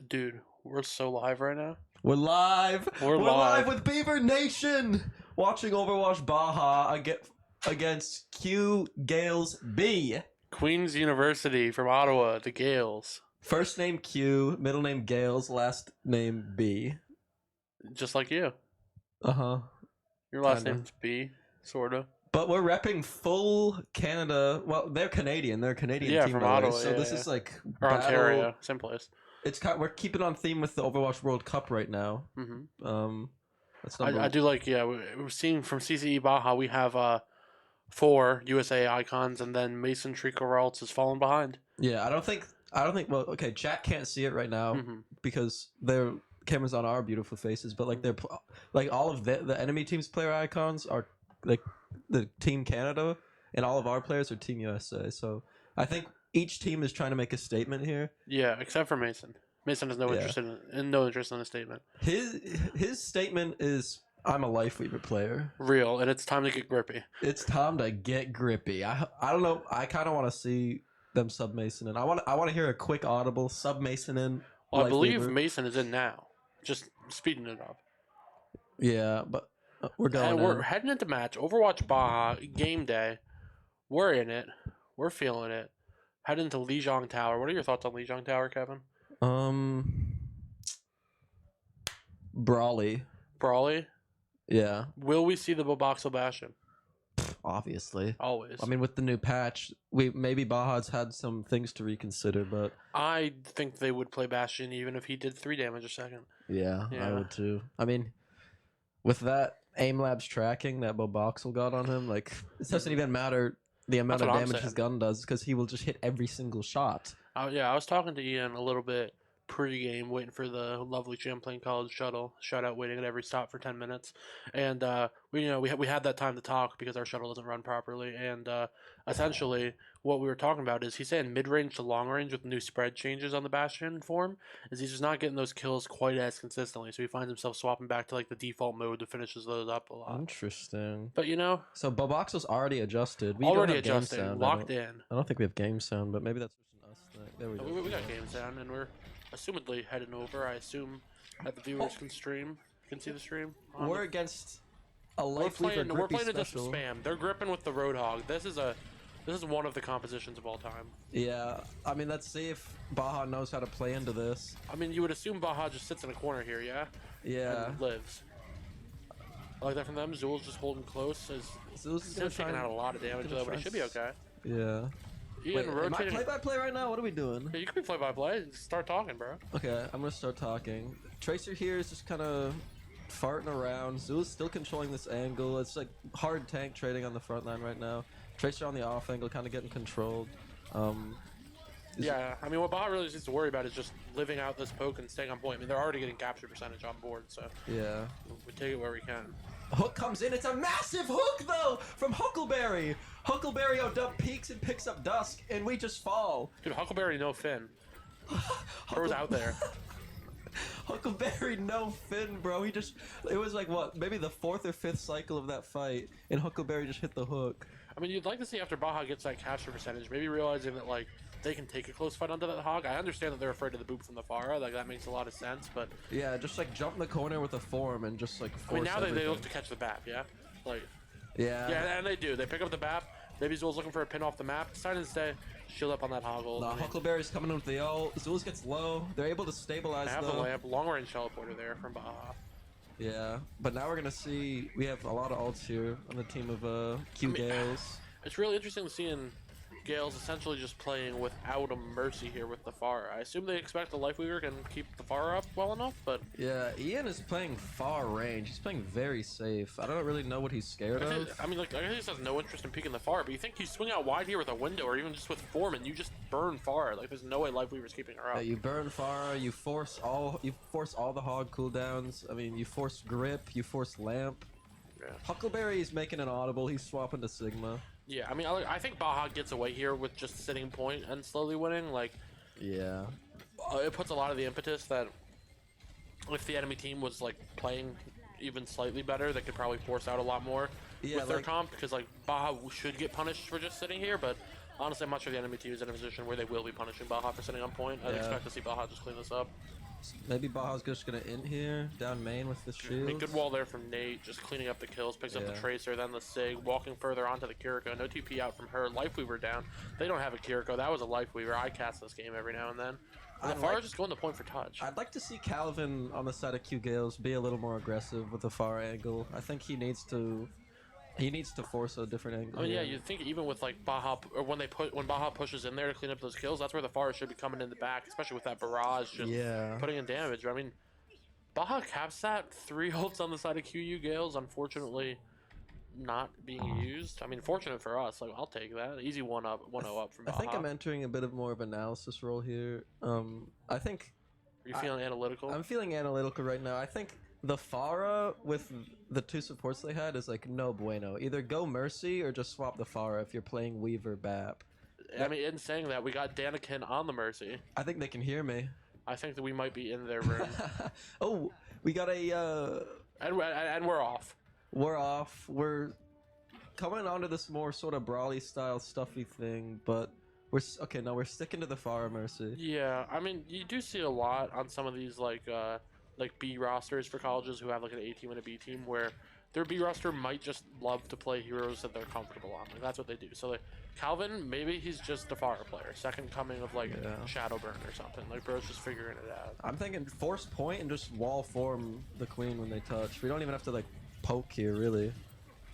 Dude, we're so live right now. We're live. We're We're live. live with Beaver Nation. Watching Overwatch BAJA against Q Gaels B. Queen's University from Ottawa, the Gaels. First name Q, middle name Gaels, last name B. Just like you. Uh-huh. Your last Kinda. name's B, sorta. But we're repping full Canada. Well, they're Canadian. They're a Canadian Yeah, team, from by the way. Ottawa, So yeah, this yeah. is like Or battle. Ontario, same place. We're keeping on theme with the Overwatch World Cup right now. Mm-hmm. That's I do like, yeah, we're seeing from CCE Baja, we have 4 USA icons, and then Mason Treacle-Ralts has fallen behind. Yeah, I don't think. Well, okay, chat can't see it right now Mm-hmm. because their cameras on our beautiful faces, but like like all of the enemy team's player icons are like the Team Canada, and all of our players are Team USA. So I think each team is trying to make a statement here. Yeah, except for Mason. Mason has no interest no interest in a statement. His statement is, "I'm a Lifeweaver player. Real, and it's time to get grippy. It's time to get grippy." I don't know. I kind of want to see them sub Mason in. I want to hear a quick audible sub Mason in. Well, I believe Lifeweaver. Mason is in now. Just speeding it up. Yeah, but we're going. And we're heading into match. Overwatch Baja, game day. We're in it. We're feeling it. Heading to Lijiang Tower. What are your thoughts on Lijiang Tower, Kevin? Brawly. Brawly? Yeah, Will we see the Boboxel Bastion? obviously. Always. I mean, with the new patch, maybe Baja's had some things to reconsider, but I think they would play Bastion even if he did 3 damage a second. yeah, I Yeah. would too. I mean, with that aim labs tracking that Boboxel got on him, like it doesn't even matter the amount That's of what I'm damage his saying. gun does because he will just hit every single shot. Yeah, I was talking to Ian a little bit pre-game, waiting for the lovely Champlain College shuttle. Shout out, waiting at every stop for 10 minutes, and we had that time to talk because our shuttle doesn't run properly. And essentially, what we were talking about is he's saying mid-range to long range with new spread changes on the Bastion form is he's just not getting those kills quite as consistently. So he finds himself swapping back to like the default mode that finishes those up a lot. Interesting. But So Boboxel's already adjusted. We already don't have game adjusted, sound. locked in. I don't think we have game sound, but maybe that's us. There we go. We got game sound, and we're assumedly heading over. I assume that the viewers can see the stream. We're against a We're Lifeweaver playing grippy it just special. spam. They're gripping with the Roadhog. This is one of the compositions of all time. Yeah, I mean, let's see if Baja knows how to play into this. I mean, you would assume Baja just sits in a corner here, yeah? Yeah. And lives. I like that from them. Zul's just holding close. Zul's Still taking out a lot of damage, though, but he should be okay. Yeah. Ian Wait, am I rotating. play-by-play right now? What are we doing? Yeah, you can be play-by-play. Start talking, bro. Okay, I'm gonna start talking. Tracer here is just kind of farting around. Zul's still controlling this angle. It's like hard tank trading on the front line right now. Tracer on the off angle, kind of getting controlled. Yeah, I mean, what Baja really needs to worry about is just living out this poke and staying on point. I mean, they're already getting capture percentage on board, so Yeah. we take it where we can. Hook comes in. It's a massive hook, though, from Huckleberry. Huckleberry O'Dub peeks and picks up Dusk, and we just fall. Dude, Huckleberry, no fin. Bro's out there. Huckleberry, no fin, bro. It was like, what, maybe the 4th or 5th cycle of that fight, and Huckleberry just hit the hook. I mean, you'd like to see after Baja gets that capture percentage, maybe realizing that, like, they can take a close fight onto that hog. I understand that they're afraid of the boop from the Pharah. Like, that makes a lot of sense, but... Yeah, just, like, jump in the corner with a form and just, like, force I mean, now they everything. look to catch the BAP, yeah? Like... Yeah. Yeah, and they do. They pick up the BAP. Maybe Zul's looking for a pin off the map. Decide to stay. Shield up on that hoggle. No, Huckleberry's coming in with the ult. Zul's gets low. They're able to stabilize, I have though. the lamp. Long-range teleporter there from Baja. Yeah, but now we're gonna see... We have a lot of ults here on the team of Q Gaels. It's really interesting seeing Gaels essentially just playing without a mercy here with the Pharah. I assume they expect the Lifeweaver can keep the Pharah up well enough, but... Yeah, Ian is playing far range. He's playing very safe. I don't really know what he's scared of. I mean, like, I guess he has no interest in peeking the Pharah, but you think you swing out wide here with a window or even just with form and you just burn Pharah. Like, there's no way Lifeweaver's keeping her up. Yeah, you burn Farah, you force all the hog cooldowns. I mean, you force grip, you force lamp. Yeah. Huckleberry is making an audible. He's swapping to Sigma. Yeah, I mean, I think Baja gets away here with just sitting point and slowly winning. Like, Yeah. it puts a lot of the impetus that if the enemy team was, like, playing even slightly better, they could probably force out a lot more with their comp, because, like, Baja should get punished for just sitting here, but Honestly, I'm not sure the enemy team is in a position where they will be punishing Baja for sitting on point. I'd Yeah. expect to see Baja just clean this up. Maybe Baja's just gonna in here, down main with the I shield. mean, good wall there from Nate, just cleaning up the kills, picks up the Yeah. Tracer, then the Sig, walking further onto the Kiriko. No TP out from her. Lifeweaver down. They don't have a Kiriko. That was a Lifeweaver. I cast this game every now and then. And the Pharah just going to point for touch. I'd like to see Calvin on the side of Q Gales be a little more aggressive with the far angle. I think he needs to force a different angle. I mean, yeah, here. you'd think even with like Baja, or when Baja pushes in there to clean up those kills, that's where the Pharah should be coming in the back, especially with that barrage just Yeah. putting in damage. I mean, Baja caps that 3 ults on the side of QU Gales, unfortunately not being used. I mean, fortunate for us, like I'll take that. Easy 1-0 up from Baja. I think I'm entering a bit of more of an analysis role here. I think Are you feeling analytical? I'm feeling analytical right now. I think the Pharah with the 2 supports they had is like no bueno. Either go Mercy or just swap the Pharah if you're playing Weaver Bap. I mean, in saying that, we got Danikin on the Mercy. I think they can hear me. I think that we might be in their room. Oh, we got a and we're off. we're off. We're coming onto this more sort of brawly style stuffy thing, but we're sticking to the Pharah Mercy. Yeah, I mean, you do see a lot on some of these like B rosters for colleges who have like an A team and a B team where their B roster might just love to play heroes that they're comfortable on. Like that's what they do. So like Calvin, maybe he's just a Pharah player, second coming of like Shadowburn or something. Like bro's just figuring it out. I'm thinking force point and just wall form the queen when they touch. We don't even have to like poke here really.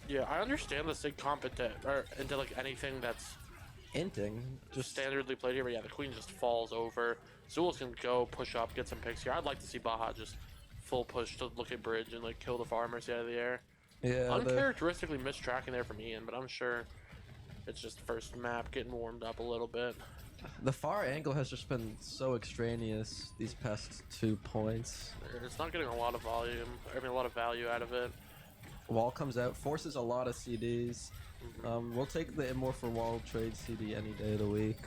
Yeah, I understand the Sig comp into like anything that's Inting. just standardly played here, but yeah, the queen just falls over. Zulus can go push up, get some picks here. I'd like to see Baja just full push to look at bridge and like kill the Farmers out of the air. Yeah. Uncharacteristically missed tracking there from Ian, but I'm sure it's just first map getting warmed up a little bit. The far angle has just been so extraneous these past 2 points. It's not getting a lot of volume, I mean a lot of value out of it. Wall comes out, forces a lot of CDs. We'll take the Immortal Wall trade CD any day of the week.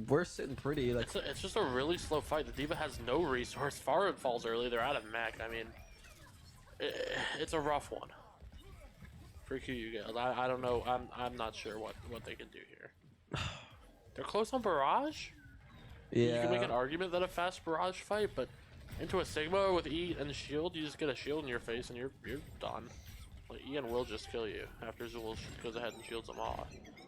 We're sitting pretty. Like It's just a really slow fight. The Diva has no resource. Farad falls early. They're out of mech. I mean, it's a rough one for QU Gales. I don't know. I'm not sure what they can do here. They're close on barrage. yeah. You can make an argument that a fast barrage fight, but into a Sigma with E and shield, you just get a shield in your face and you're done. Like Ian will just kill you after Zul goes ahead and shields them off.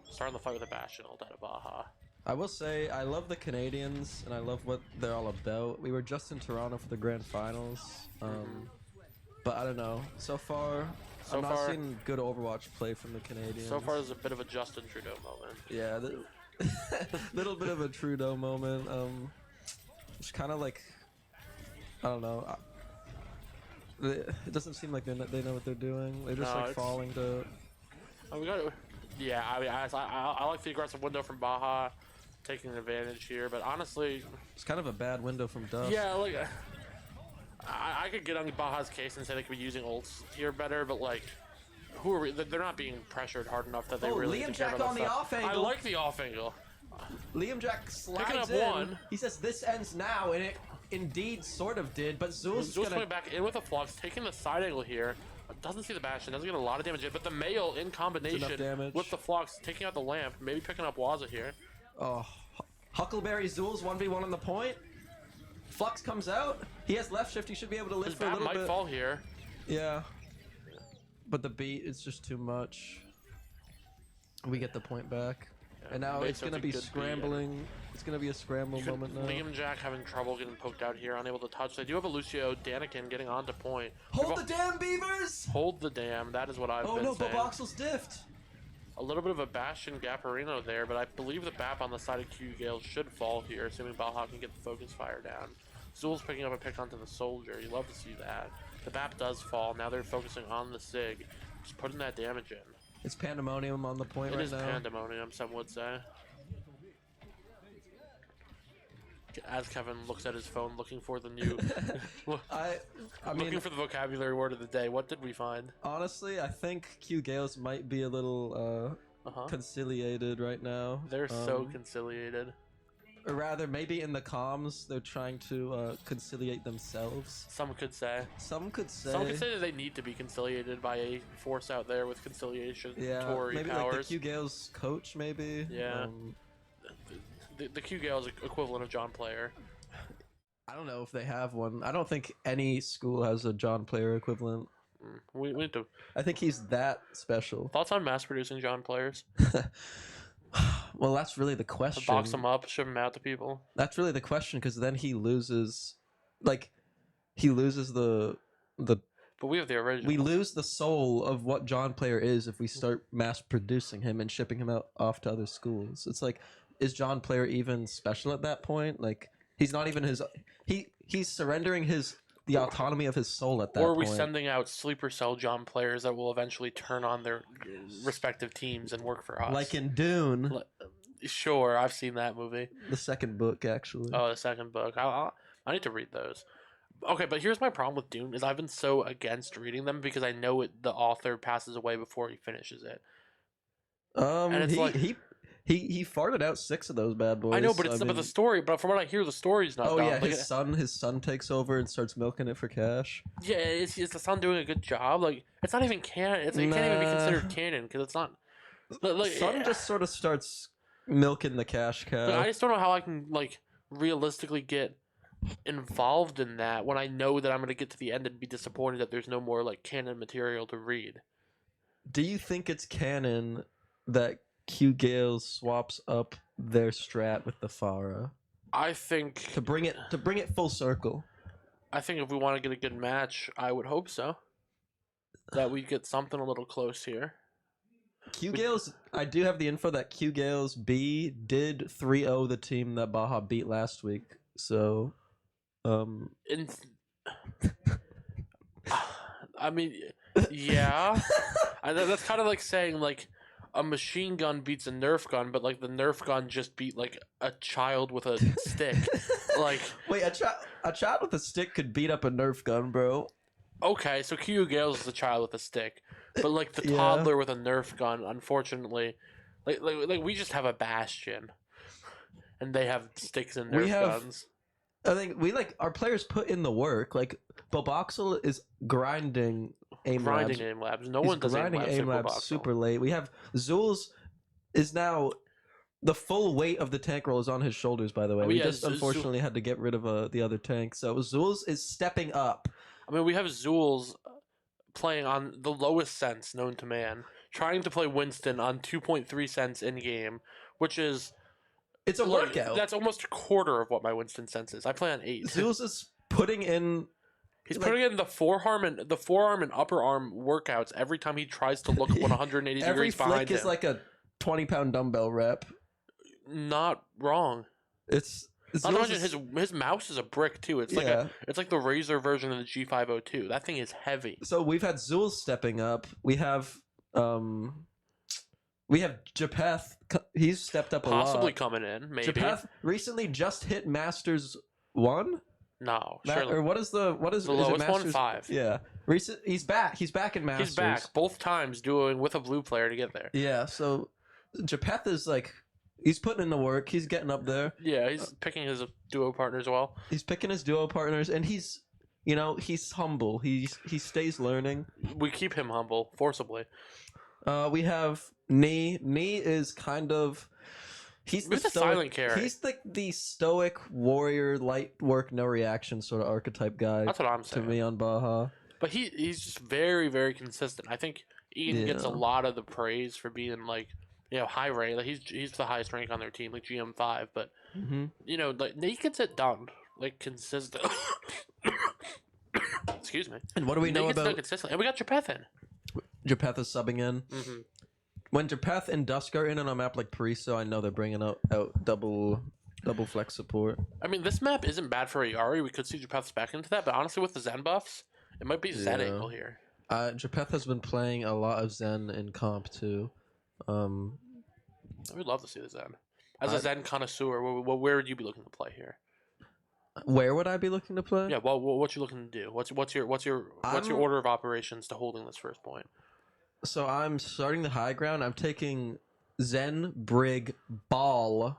Starting the fight with a Bastion ult out of Baja. I will say I love the Canadians and I love what they're all about. We were just in Toronto for the grand finals, but I don't know. So far, I'm not seeing good Overwatch play from the Canadians. So far, there's a bit of a Justin Trudeau moment. Yeah, little bit of a Trudeau moment. It's kind of like I don't know. It doesn't seem like they know what they're doing. They're just like falling to. Oh, we got it. Yeah, I mean, I like the aggressive window from Baja, taking advantage here. But honestly, it's kind of a bad window from Duff. yeah, like I could get on Baja's case and say they could be using ults here better, but like. Who are we? They're not being pressured hard enough that they really. Liam need to care Jack about on that the stuff. off angle. I like the off angle. Liam Jack slides up in. one. He says this ends now, and it indeed sort of did. But Zul's coming back in with a flux, taking the side angle here. Doesn't see the Bastion, doesn't get a lot of damage in, but the Mail in combination with the flux, taking out the lamp, maybe picking up Waza here. Oh, Huckleberry Zul's 1v1 on the point. Flux comes out. He has left shift. He should be able to live His for a bat little bit. might fall here. Yeah. But the beat is just too much. We get the point back. Yeah, and now it's going to be scrambling. It's going to be a scramble moment now. Liam Jack having trouble getting poked out here, unable to touch. They do have a Lucio Danikin getting onto point. Hold the damn Beavers! Hold the damn. That is what I've been saying. Oh no, Boboxel's diffed. A little bit of a Bastion Gaparino there, but I believe the BAP on the side of Q Gales should fall here, assuming Baja can get the focus fire down. Zul's picking up a pick onto the Soldier. You love to see that. The BAP does fall. Now they're focusing on the Sig. Just putting that damage in. It's pandemonium on the point right now. It is pandemonium, some would say. As Kevin looks at his phone looking for the new... I looking mean, for the vocabulary word of the day. What did we find? Honestly, I think Q Gales might be a little conciliated right now. They're so conciliated. Or rather, maybe in the comms, they're trying to conciliate themselves. Some could say. Some could say. Some could say that they need to be conciliated by a force out there with conciliation Tory maybe powers. like the Q Gaels coach, maybe. Yeah. The Q Gaels equivalent of John Player. I don't know if they have one. I don't think any school has a John Player equivalent. We need to. I think he's that special. Thoughts on mass producing John Players? Well, that's really the question. Box them up, ship them out to people. That's really the question, because then he loses, like, the. But we have the original. We lose the soul of what John Player is if we start mass producing him and shipping him out off to other schools. It's like, is John Player even special at that point? Like, he's not even his. He's surrendering the autonomy of his soul at that point. Or are we sending out sleeper cell John Players that will eventually turn on their respective teams and work for us? Like in Dune. Sure, I've seen that movie. The second book, actually. Oh, the second book. I need to read those. Okay, but here's my problem with Dune is I've been so against reading them because I know the author passes away before he finishes it. And it's he farted out 6 of those bad boys. I know, but but the story. But from what I hear, the story's not. Oh done. yeah, his son takes over and starts milking it for cash. Yeah, is the son doing a good job? Like, it's not even canon. It can't even be considered canon because it's not. Like, son just sort of starts milking the cash cow. I just don't know how I can realistically get involved in that when I know that I'm going to get to the end and be disappointed that there's no more canon material to read. Do you think it's canon that Q Gaels swaps up their strat with the Farah? I think to bring it full circle. I think if we want to get a good match, I would hope so. That we get something a little close here. Q Gaels, I do have the info that Q Gaels B did 3-0 the team that Baja beat last week. So, I mean, yeah, that's kind of like saying a machine gun beats a Nerf gun, but the Nerf gun just beat a child with a stick. Wait, a child with a stick could beat up a Nerf gun, bro. Okay, so Q Gales is a child with a stick, but the toddler with a Nerf gun, unfortunately, we just have a Bastion, and they have sticks and Nerf guns. I think our players put in the work. Boboxel is grinding aim labs. No one does aim labs super late. We have Zul's is now the full weight of the tank roll is on his shoulders. By the way, we just unfortunately had to get rid of the other tank. So Zul's is stepping up. I mean, we have Zul's playing on the lowest sense known to man, trying to play Winston on 2.3 cents in game, which is. It's a workout. That's almost a quarter of what my Winston sense is. I play on 8. Zeus is putting in. He's putting in the forearm and upper arm workouts every time he tries to look 180 degrees behind him. Every flick is like a 20-pound dumbbell rep. Not wrong. It's not to mention his mouse is a brick too. It's like the Razer version of the G502. That thing is heavy. So we've had Zul stepping up. We have Japeth. He's stepped up possibly coming in. Maybe Japeth recently just hit Masters 1. No, surely. Or what is the lowest one? 5. Yeah, he's back. He's back in Masters. He's back both times doing with a blue player to get there. Yeah, so Japeth is he's putting in the work. He's getting up there. Yeah, he's picking his duo partners well. He's picking his duo partners, and he's humble. He stays learning. We keep him humble forcibly. We have Nee. Nee is kind of he's the silent character. He's the stoic warrior, light work, no reaction sort of archetype guy. That's what I'm saying. To me on Baja. But he's just very, very consistent. I think Ian gets a lot of the praise for being high rank. He's the highest rank on their team, GM5. But Nee gets it done consistent. Excuse me. And what do we know about consistently? And we got Japeth in. Japeth is subbing in. Mm-hmm. When Japeth and Dusk are in on a map like Parisa, I know they're bringing out double flex support. I mean, this map isn't bad for Ayari. We could see Japeth back into that, but honestly, with the Zen buffs, it might be Zen angle here. Japeth has been playing a lot of Zen in comp too. I would love to see the Zen. As a Zen connoisseur, where would you be looking to play here? Where would I be looking to play? Yeah, well, what you looking to do? What's your order of operations to holding this first point? So I'm starting the high ground. I'm taking Zen, Brig, Ball,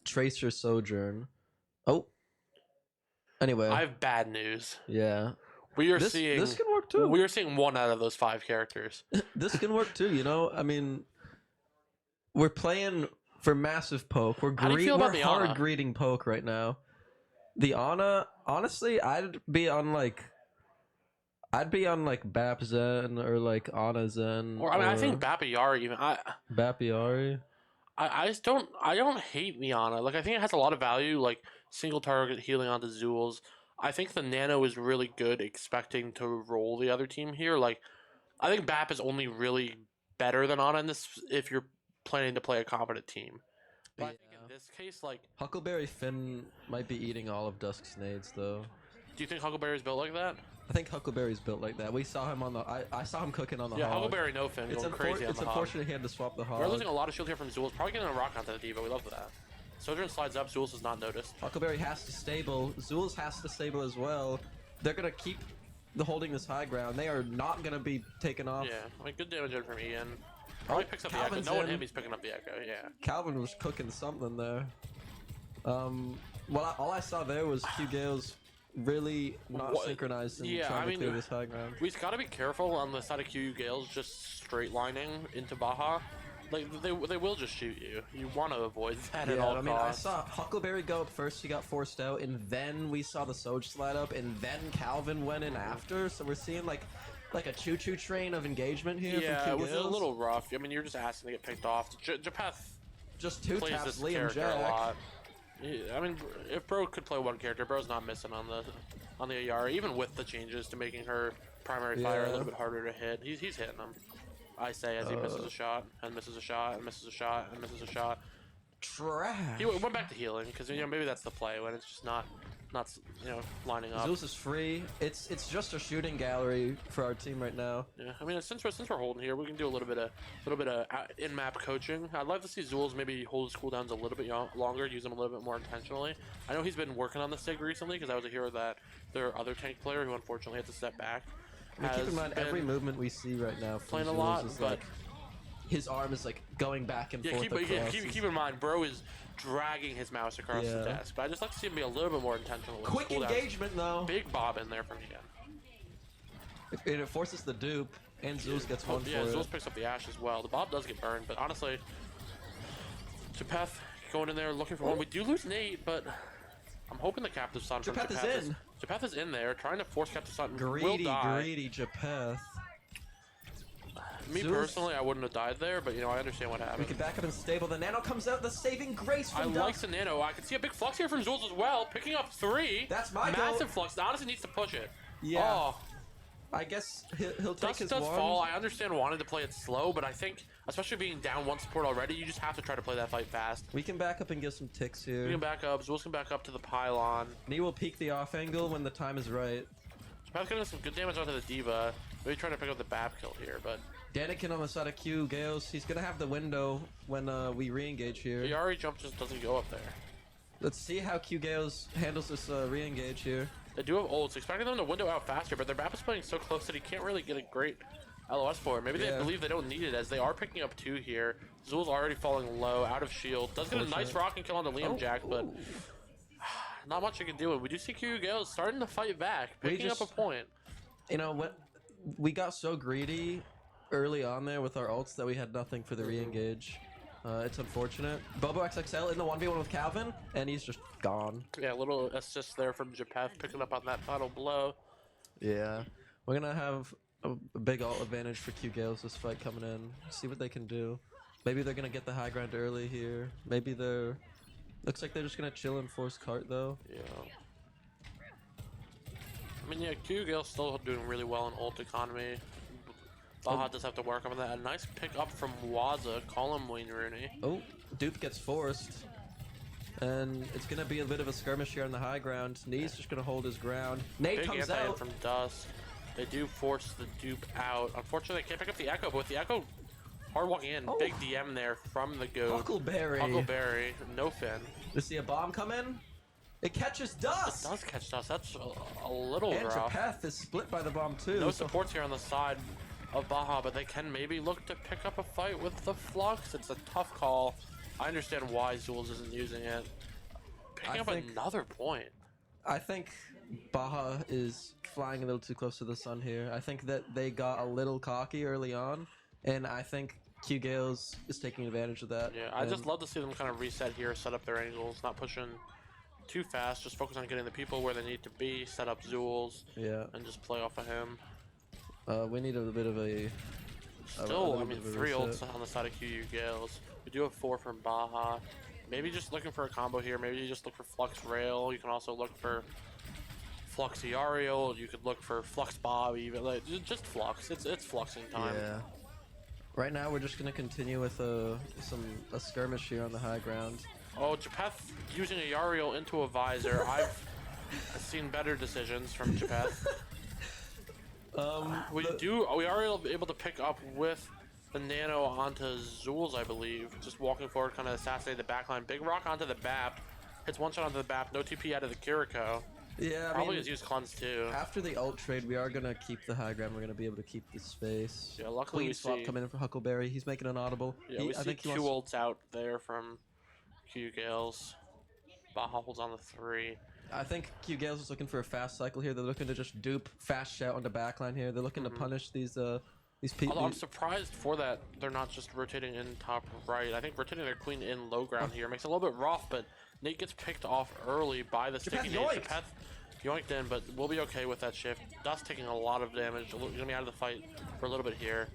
Tracer Sojourn. Oh, anyway, I have bad news. yeah. We are This seeing this can work too. we are seeing one out of those 5 characters. This can work too. You know, I mean, we're playing for massive poke. How do you feel about We're the hard Ana? greeting poke right now. The Ana, honestly, I'd be on like Bap Zen or like Ana Zen Or I mean, I think Babayari even. Bapiari. I just don't hate the Ana. Like I think it has a lot of value. Like single target healing onto Zools. I think the Nano is really good. Expecting to roll the other team here. Like I think Bap is only really better than Ana in this if you're planning to play a competent team. But I think in this case, like, Huckleberry Finn might be eating all of Dusk's nades though. do you think Huckleberry's built like that? I think Huckleberry's built like that. We saw him on the. I saw him cooking on the Yeah, hog. Huckleberry no fin going crazy on It's the hog. unfortunate he had to swap the hog. We're losing a lot of shield here from Zools. Probably getting a rock onto the Diva. We love that. Sojourn slides up. Zools is not noticed. Huckleberry has to stable. Zools has to stable as well. They're gonna keep holding this high ground. They are not gonna be taken off. Yeah, I mean, good damage in from Ian. Probably picks up Calvin's the Echo. No one in. him, he's picking up the Echo, yeah. Calvin was cooking something there. Well, all I saw there was Q Gaels really not synchronized and trying to clear this high ground. We just gotta be careful on the side of QU Gales just straight lining into Baja. Like, they will just shoot you. You want to avoid that at all costs. I saw Huckleberry go up first, he got forced out, and then we saw the Soj slide up, and then Calvin went in after, so we're seeing like a choo-choo train of engagement here Yeah, from it Q was a Gaels. little rough. I mean, you're just asking to get picked off. Japeth Just two plays taps, this Liam character a Jack. lot. I mean, if Bro could play one character, Bro's not missing on the Ayara, even with the changes to making her primary fire a little bit harder to hit. He's hitting them. I say as he misses a shot and misses a shot and misses a shot and misses a shot. Trash. He went back to healing because maybe that's the play when it's just not lining up. Zeus is free. It's just a shooting gallery for our team right now. Yeah, I mean since we're holding here, we can do a little bit of in-map coaching. I'd love to see Zools maybe hold his cooldowns a little bit longer, use them a little bit more intentionally. I know he's been working on the Sig recently because I was a hero that their other tank player who unfortunately had to step back. I mean, keep in mind every movement we see right now from playing a Zeus lot, is but like his arm is like going back and forth. Keep in mind, Bro is dragging his mouse across the desk. But I just like to see him be a little bit more intentional. With Quick engagement though. Big bob in there from Ian. It forces the dupe, and Zeus gets one for it. Zeus picks up the Ash as well. The bob does get burned, but honestly, Japeth going in there looking for one. We do lose Nate, but I'm hoping the Captive Sun from Japeth is in there, trying to force Captive Sun. Greedy Japeth. Me personally, I wouldn't have died there, but I understand what happened. We can back up and stable. The Nano comes out, the saving grace from like the Nano. I can see a big flux here from Zools as well, picking up 3. That's my massive flux. Honestly needs to push it. Yeah. Oh. I guess he'll take his does one. fall. I understand wanting to play it slow, but I think, especially being down one support already, you just have to try to play that fight fast. We can back up and get some ticks here. We can back up. Zools can back up to the pylon. Nee will peek the off angle when the time is right. Japeth's getting some good damage onto the Diva. Maybe trying to pick up the Bap kill here, but... Danikin on the side of Q, Gaels, he's gonna have the window when we re-engage here. The Yari jump just doesn't go up there. Let's see how Q Gaels handles this re-engage here. They do have ults, expecting them to window out faster, but their Bap is playing so close that he can't really get a great LOS for it. Maybe they believe they don't need it, as they are picking up 2 here. Zool's already falling low, out of shield. Does get a nice rock and kill on the Liam Jack, but not much you can do. We do see Q Gaels starting to fight back, picking up a point. You know what? We got so greedy early on there with our ults that we had nothing for the re-engage. It's unfortunate. Bobo XXL in the 1v1 with Calvin, and he's just gone. Yeah, a little assist there from Japeth, picking up on that final blow. Yeah. We're gonna have a big ult advantage for Q Gaels this fight coming in. See what they can do. Maybe they're gonna get the high ground early here. Maybe they're... Looks like they're just gonna chill and force cart though. Yeah. I mean, yeah, Q Gael's still doing really well in ult economy. Baja does have to work on that. A nice pick up from Waza. Call him Wayne Rooney. Oh, Dupe gets forced. And it's going to be a bit of a skirmish here on the high ground. Knee's just going to hold his ground. Nate comes out. From Dust. They do force the Dupe out. Unfortunately, they can't pick up the Echo, but with the Echo hard walking in, big DM there from the Goat. Huckleberry. No fin. You see a bomb come in? It catches Dust! It does catch Dust. That's a little rough. Japeth is split by the bomb too. No supports here on the side of Baja, but they can maybe look to pick up a fight with the Flux. It's a tough call. I understand why Zulz isn't using it. Picking up another point. I think Baja is flying a little too close to the sun here. I think that they got a little cocky early on, and I think Q Gaels is taking advantage of that. Yeah, I just love to see them kind of reset here, set up their angles, not pushing too fast, just focus on getting the people where they need to be, set up Zulz, and just play off of him. We need a bit of a... Still, I mean, 3 ults on the side of QU Gaels. We do have 4 from Baja. Maybe just looking for a combo here. Maybe you just look for Flux Rail. You can also look for Flux Ariel. You could look for Flux Bob, even. Like, just Flux. It's fluxing time. Yeah. Right now, we're just going to continue with a skirmish here on the high ground. Oh, Japeth using a Yariel into a visor. I've seen better decisions from Japeth. We are able to pick up with the Nano onto Zulz, I believe. Just walking forward, kind of assassinate the backline. Big Rock onto the BAP. Hits one shot onto the BAP. No TP out of the Kiriko. Yeah, probably has used Cleanse too. After the ult trade, we are going to keep the high ground. We're going to be able to keep the space. Yeah, luckily we swap coming in for Huckleberry. He's making an audible. Yeah, we see 2 ults out there from Q Gaels. Baja holds on the 3. I think Q Gaels is looking for a fast cycle here. They're looking to just dupe fast shout on the backline here. They're looking to punish these people. Although I'm surprised for that they're not just rotating in top right. I think rotating their queen in low ground here makes it a little bit rough, but Nate gets picked off early by the sticky Nate. Japeth yoinked in, but we'll be okay with that shift. Dust taking a lot of damage. Gonna be out of the fight for a little bit here.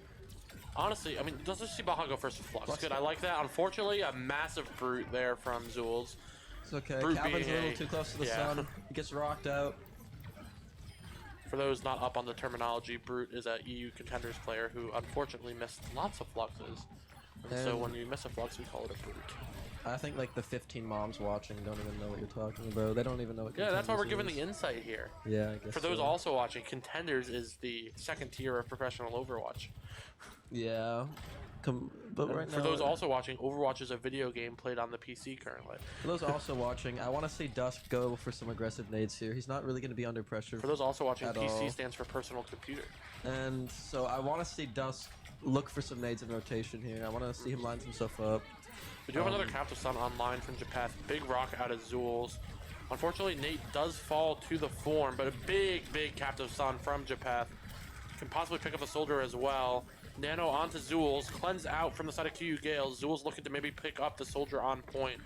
Honestly, I mean, let's just see Baja go first with Flux. Good, I like that. Unfortunately, a massive brute there from Zulz. It's okay. Calvin's a little too close to the sun. He gets rocked out. For those not up on the terminology, Brute is a EU Contenders player who unfortunately missed lots of fluxes. And so when you miss a flux, we call it a Brute. I think like the 15 moms watching don't even know what you're talking about. They don't even know what Contenders that's why we're giving the insight here. Yeah, I guess For those also watching, Contenders is the 2nd tier of professional Overwatch. Yeah. But right for those also watching, Overwatch is a video game played on the PC currently. For those also watching, I want to see Dusk go for some aggressive nades here. He's not really going to be under pressure. For those also watching, PC stands for personal computer. And so I want to see Dusk look for some nades in rotation here. I want to see him line himself up. We do have another Captive Sun online from Japeth. Big Rock out of Zulz. Unfortunately, Nate does fall to the form, but a big Captive Sun from Japeth. Can possibly pick up a soldier as well. Nano onto Zulz. Cleanse out from the side of QU Gaels. Zulz looking to maybe pick up the soldier on point.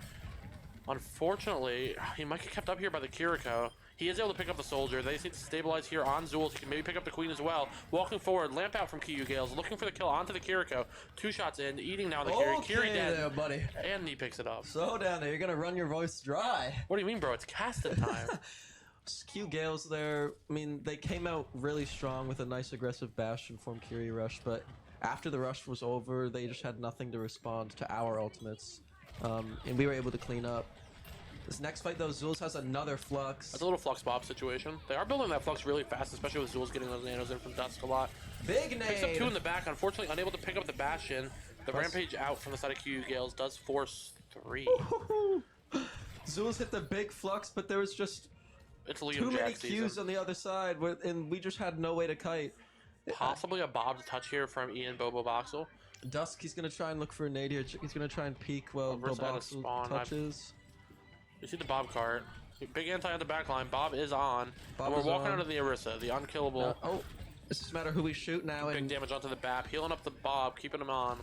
Unfortunately, he might get kept up here by the Kiriko. He is able to pick up the soldier. They need to stabilize here on Zulz. He can maybe pick up the queen as well. Walking forward, lamp out from QU Gaels. Looking for the kill onto the Kiriko. 2 shots in, eating now the Kiri. Kiri dead. There, buddy. And he picks it up. So down there, you're going to run your voice dry. What do you mean, bro? It's casting time. Q Gaels there, I mean, they came out really strong with a nice aggressive Bastion form Kiri rush, but after the rush was over, they just had nothing to respond to our ultimates, and we were able to clean up. This next fight, though, Zulz has another Flux. That's a little Flux Bob situation. They are building that Flux really fast, especially with Zulz getting those nanos in from Dusk a lot. Big nade! Picks up 2 in the back, unfortunately unable to pick up the Bastion. The Rampage out from the side of QU Gaels does force 3. Zulz hit the big Flux, but there was just too many Qs on the other side, and we just had no way to kite. Possibly a Bob to touch here from Ian Bobo Boxel. Dusk, he's going to try and look for a nade here. He's going to try and peek while Boboxel touches. You see the Bob cart. Big anti on the back line. Bob is on. Bob and we're walking out of the Orisa, the unkillable. It's just a matter who we shoot now. Big damage onto the BAP. Healing up the Bob, keeping him on.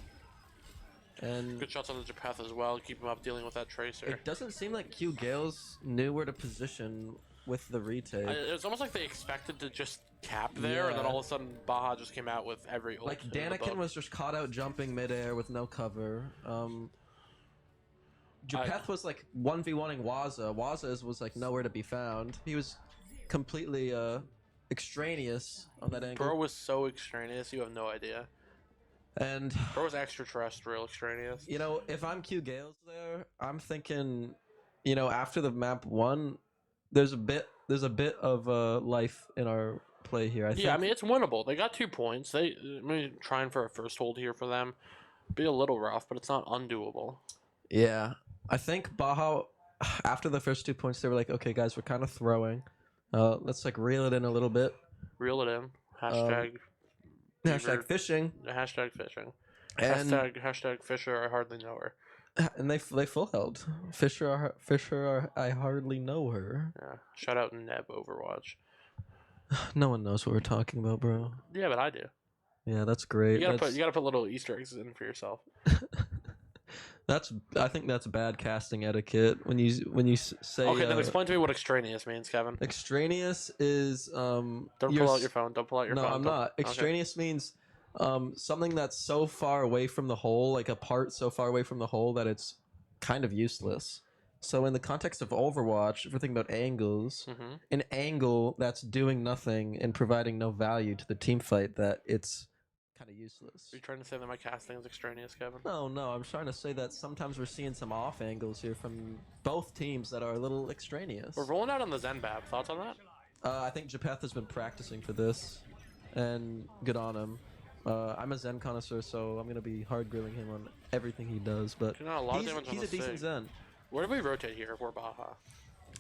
And good shots on the Japeth as well, keep him up dealing with that Tracer. It doesn't seem like Q Gaels knew where to position with the retake. It's almost like they expected to just cap there, and then all of a sudden Baja just came out with every ult. Like Daniken was just caught out jumping midair with no cover. Japeth was like 1v1ing Waza. Waza was like nowhere to be found. He was completely extraneous on that angle. Bro was so extraneous, you have no idea. And Bro was extraterrestrial extraneous. You know, if I'm Q Gaels there, I'm thinking, you know, after the map 1, there's a bit of life in our play here. I think. I mean, it's winnable. They got 2 points. I mean, trying for a first hold here for them. Be a little rough, but it's not undoable. Yeah. I think Baja, after the first 2 points, they were like, okay, guys, we're kind of throwing. Let's like reel it in a little bit. Reel it in. Hashtag fishing. Hashtag fishing. And hashtag Fisher, I hardly know her. And they full held. I hardly know her. Yeah. Shout out Neb Overwatch. No one knows what we're talking about, bro. Yeah, but I do. Yeah, that's great. You gotta put little Easter eggs in for yourself. I think that's bad casting etiquette when you say. Okay, then explain to me what extraneous means, Kevin. Extraneous is Don't pull out your phone. Don't pull out your phone. No, I'm not. Extraneous means something that's so far away from the hole, like a part so far away from the hole that it's kind of useless. So in the context of Overwatch, if we're thinking about angles, an angle that's doing nothing and providing no value to the team fight, that it's kind of useless. Are you trying to say that my casting is extraneous, Kevin? No, I'm trying to say that sometimes we're seeing some off angles here from both teams that are a little extraneous. We're rolling out on the Zenbab. Thoughts on that? I think Japeth has been practicing for this, and good on him. I'm a Zen connoisseur, so I'm gonna be hard grilling him on everything he does. But he's a decent Zen. Where do we rotate here if we're Baja?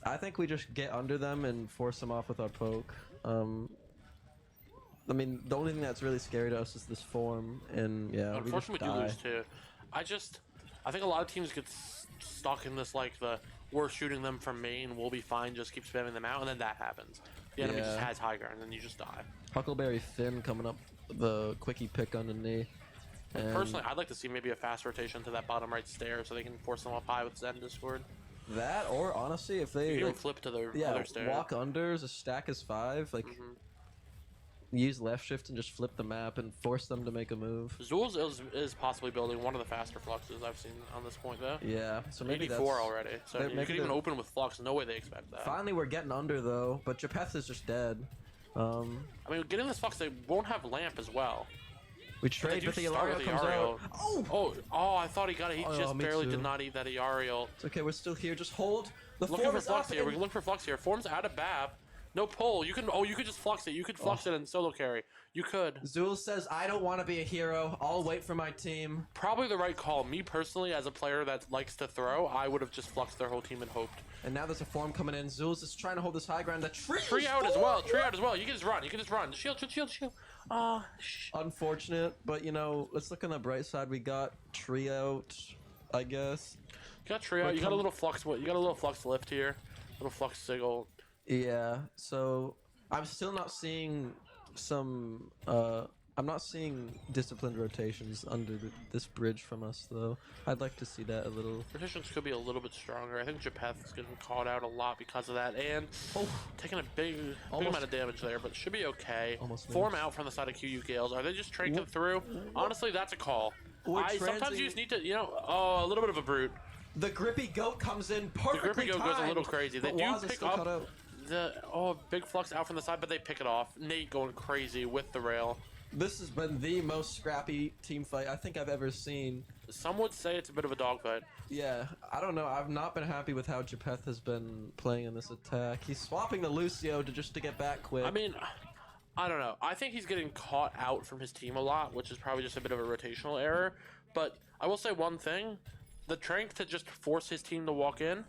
I think we just get under them and force them off with our poke. I mean, the only thing that's really scary to us is this form, and yeah, unfortunately we do lose too. I think a lot of teams get stuck in this, like, we're shooting them from main, we'll be fine, just keep spamming them out, and then that happens. The enemy just has high ground, and then you just die. Huckleberry Finn coming up, the quickie pick underneath. And personally, I'd like to see maybe a fast rotation to that bottom right stair so they can force them off high with Zen Discord. That, or honestly, if they like, flip to the other stair. Walk unders, a stack is 5, like use left shift and just flip the map and force them to make a move. Zulz is possibly building one of the faster fluxes I've seen on this point, though. Yeah, so maybe 84 already. So you could even open with flux. No way they expect that. Finally, we're getting under though, but Japeth is just dead. I mean, getting this flux, they won't have lamp as well. We trade, but the Ilario comes out. Oh! I thought he got it. He just barely did not eat that Ilario. It's okay. We're still here. Just hold. Looking for flux here. We can look for flux here. Form's out of Bab. No pull. You can. Oh, you could just flux it. You could flux it and solo carry. You could. Zul says, "I don't want to be a hero. I'll wait for my team." Probably the right call. Me personally, as a player that likes to throw, I would have just fluxed their whole team and hoped. And now there's a form coming in. Zul's is trying to hold this high ground. The tree out as well. Tree out as well. You can just run. You can just run. Shield. Unfortunate, but you know, let's look on the bright side. We got tree out, I guess. You got tree out. You got a little flux. You got a little flux lift here. Little flux sigil. Yeah. So I'm still not seeing some. I'm not seeing disciplined rotations under this bridge from us, though. I'd like to see that a little. Rotations could be a little bit stronger. I think Japeth is getting caught out a lot because of that, and taking a big amount of damage there, but should be okay. Form out from the side of QU Gaels. Are they just tranking through? Honestly, that's a call. Sometimes you just need to, a little bit of a brute. The Grippy Goat comes in perfectly The Grippy Goat timed, goes a little crazy. They do pick up the big flux out from the side, but they pick it off. Nate going crazy with the rail. This has been the most scrappy team fight I think I've ever seen. Some would say it's a bit of a dogfight. Yeah, I don't know. I've not been happy with how Japeth has been playing in this attack. He's swapping the Lucio just to get back quick. I mean, I don't know. I think he's getting caught out from his team a lot, which is probably just a bit of a rotational error. But I will say one thing. The trank to just force his team to walk in,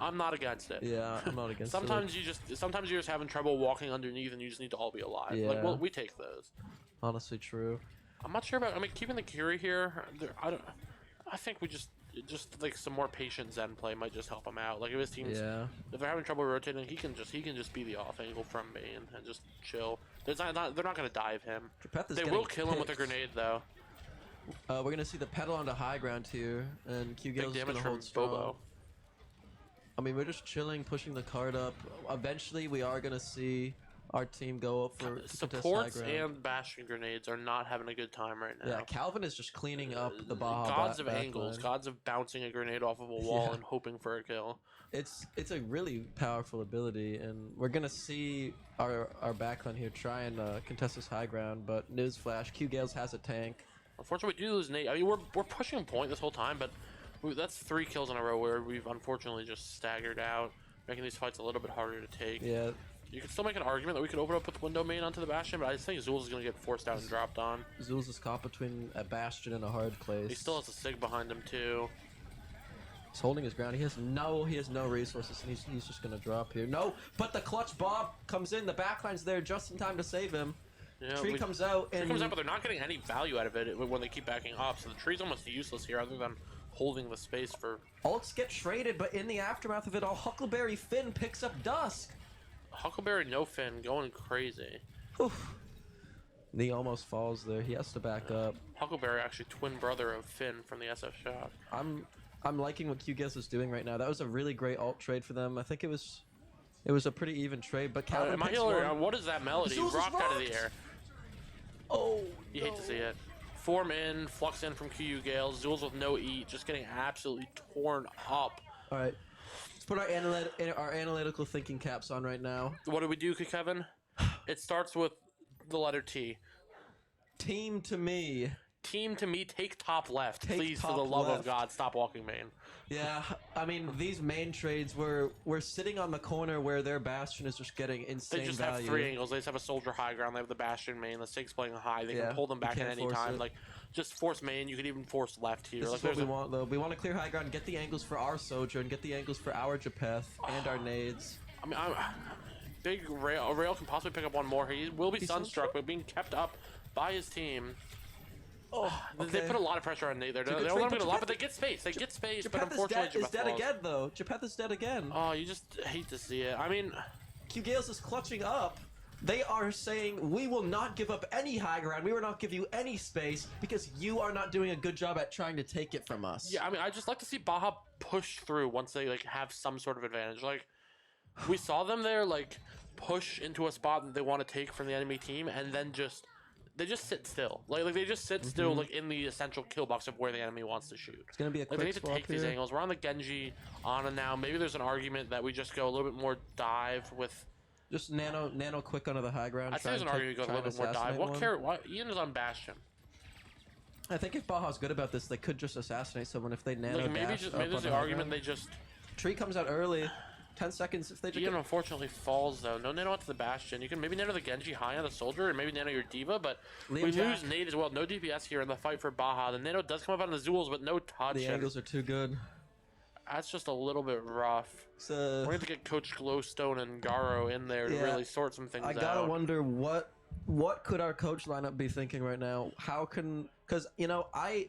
I'm not against it. Yeah, I'm not against sometimes it. Sometimes you're just having trouble walking underneath and you just need to all be alive. Yeah. Like, well, we take those. Honestly, true. I'm not sure about. I mean, keeping the Curie here. I think we just like some more patient Zen play might just help him out. Like if his team's, if they're having trouble rotating, he can just be the off angle from main and just chill. They're not gonna dive him. They will kill him with a grenade though. We're gonna see the pedal onto high ground here, and Q Gaels is gonna hold strong. Bobo. I mean, we're just chilling, pushing the card up. Eventually, we are gonna see our team go up for supports, and bashing grenades are not having a good time right now. Yeah, Calvin is just cleaning up the Baja. Gods of angles, gods of bouncing a grenade off of a wall and hoping for a kill. It's a really powerful ability, and we're gonna see our backline here try and contest this high ground. But newsflash, Q Gaels has a tank. Unfortunately, we do lose Nate. I mean, we're pushing point this whole time, but that's 3 kills in a row where we've unfortunately just staggered out, making these fights a little bit harder to take. Yeah. You can still make an argument that we could open up with window main onto the Bastion, but I just think Zulz is going to get forced out and dropped on. Zulz is caught between a Bastion and a hard place. He still has a Sig behind him, too. He's holding his ground. He has no resources, and he's just going to drop here. No, but the clutch Bob comes in. The backline's there just in time to save him. Yeah, tree comes out, but they're not getting any value out of it when they keep backing up, so the tree's almost useless here other than holding the space for. Ults get traded, but in the aftermath of it all, Huckleberry Finn picks up Dusk. Huckleberry no Finn going crazy. Oof. He almost falls there. He has to back up. Huckleberry actually twin brother of Finn from the SF Shock. I'm liking what QGS is doing right now. That was a really great ult trade for them. I think it was a pretty even trade. But Calvin my picks healer, one. what is that melody? Zeus is Rocked out of the rocked. air. Oh, You no. hate to see it. Form in, flux in from QU Gaels. Zools with no eat, just getting absolutely torn up. All right, let's put our analytical thinking caps on right now. What do we do, Kevin? It starts with the letter T. Team to me. Team to me, take top left. Take Please, for top the love left. of God, stop walking main. Yeah, I mean these main trades we're sitting on the corner where their Bastion is just getting insane They just value. have 3 angles. They just have a soldier high ground. They have the Bastion main. The Sig's playing high. They Yeah, can pull them you back at can't any force time. it. Like, just force main. You could even force left here. This Like, is what there's we want though. We want to clear high ground, get the angles for our Soldier, and get the angles for our Japeth and our nades. I mean, big Rail can possibly pick up one more. He will be He's sunstruck, sunstruck? but being kept up by his team. Oh, They put a lot of pressure on Nate there. They good don't trade, let him but get a lot, Japeth- but they get space. They get space, but Japeth unfortunately, is dead falls. again though. Japeth is dead again. Oh, you just hate to see it. I mean, QGales is clutching up. They are saying we will not give up any high ground. We will not give you any space because you are not doing a good job at trying to take it from us. yeah, I mean, I just like to see BAJA push through once they like have some sort of advantage. Like, we saw them there, like, push into a spot that they want to take from the enemy team, and then they just sit still. Like they just sit still, like in the essential kill box of where the enemy wants to shoot. It's gonna be a Like, they quick need to swap take these here. angles. We're on the Genji Ana now. Maybe there's an argument that we just go a little bit more dive with. Just nano quick onto the high ground. I think there's an argument to go a little bit more dive. What carrot? What Ian is on Bastion. I think if Baja's good about this, they could just assassinate someone if they nano Like maybe dash just up maybe there's on the high argument ground. they just. Tree comes out early. 10 seconds if they just Ian get... unfortunately falls though. No nano onto the Bastion. You can maybe nano the Genji high on the soldier and maybe nano your Diva, but Liam we Jack. lose Nate as well. No DPS here in the fight for Baja. The nano does come up on the Zools, but no touch. The and angles are too good. That's just a little bit rough. We're So gonna have to get Coach Glowstone and Garo in there to Yeah. really sort some things I out. gotta wonder what could our coach lineup be thinking right now? How can... Because, you know, I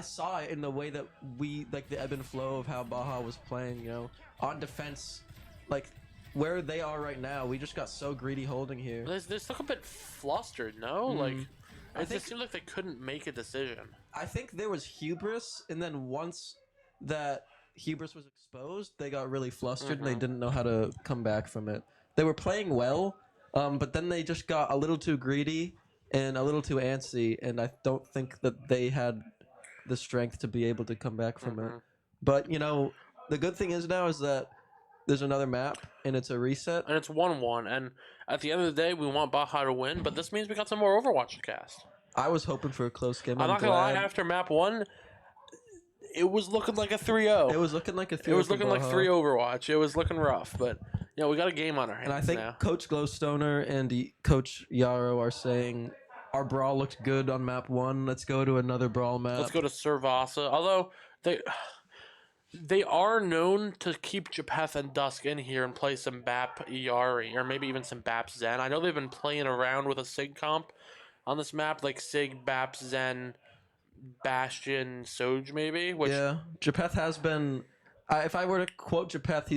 saw it in the way that we... Like, the ebb and flow of how Baja was playing, you know. On defense, like... Where they are right now, we just got so greedy holding here. They look a bit flustered, no? Like, I it think- just seemed like they couldn't make a decision. I think there was hubris, and then once that hubris was exposed, they got really flustered and they didn't know how to come back from it. They were playing well, but then they just got a little too greedy and a little too antsy, and I don't think that they had the strength to be able to come back from it. But, you know, the good thing is now is that there's another map, and it's a reset. And it's 1-1, and at the end of the day, we want Baja to win, but this means we got some more Overwatch to cast. I was hoping for a close game. I'm not gonna lie, after map 1, it was looking like a 3-0. It was looking like a It was looking like 3 Overwatch. It was looking rough, but you know, we got a game on our hands And I think now. Coach Glowstoner and Coach Yarrow are saying our brawl looked good on map 1. Let's go to another brawl map. Let's go to Servasa. Although they are known to keep Japeth and Dusk in here and play some Bap Yari, or maybe even some Bap Zen. I know they've been playing around with a Sig comp on this map, like Sig, Bap, Zen, Bastion, Soj maybe. Which Yeah, Japeth has been. If I were to quote Japeth,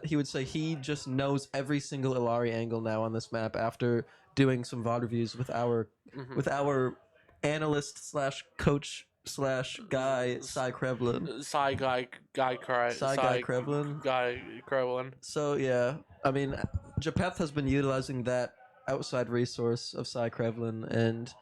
he would say he just knows every single Ilari angle now on this map after doing some VOD reviews with our analyst slash coach slash guy Cy Krevlin. Psy guy Cy Krevlin. Guy Krevlin. So yeah, I mean, Japeth has been utilizing that outside resource of Cy Krevlin, and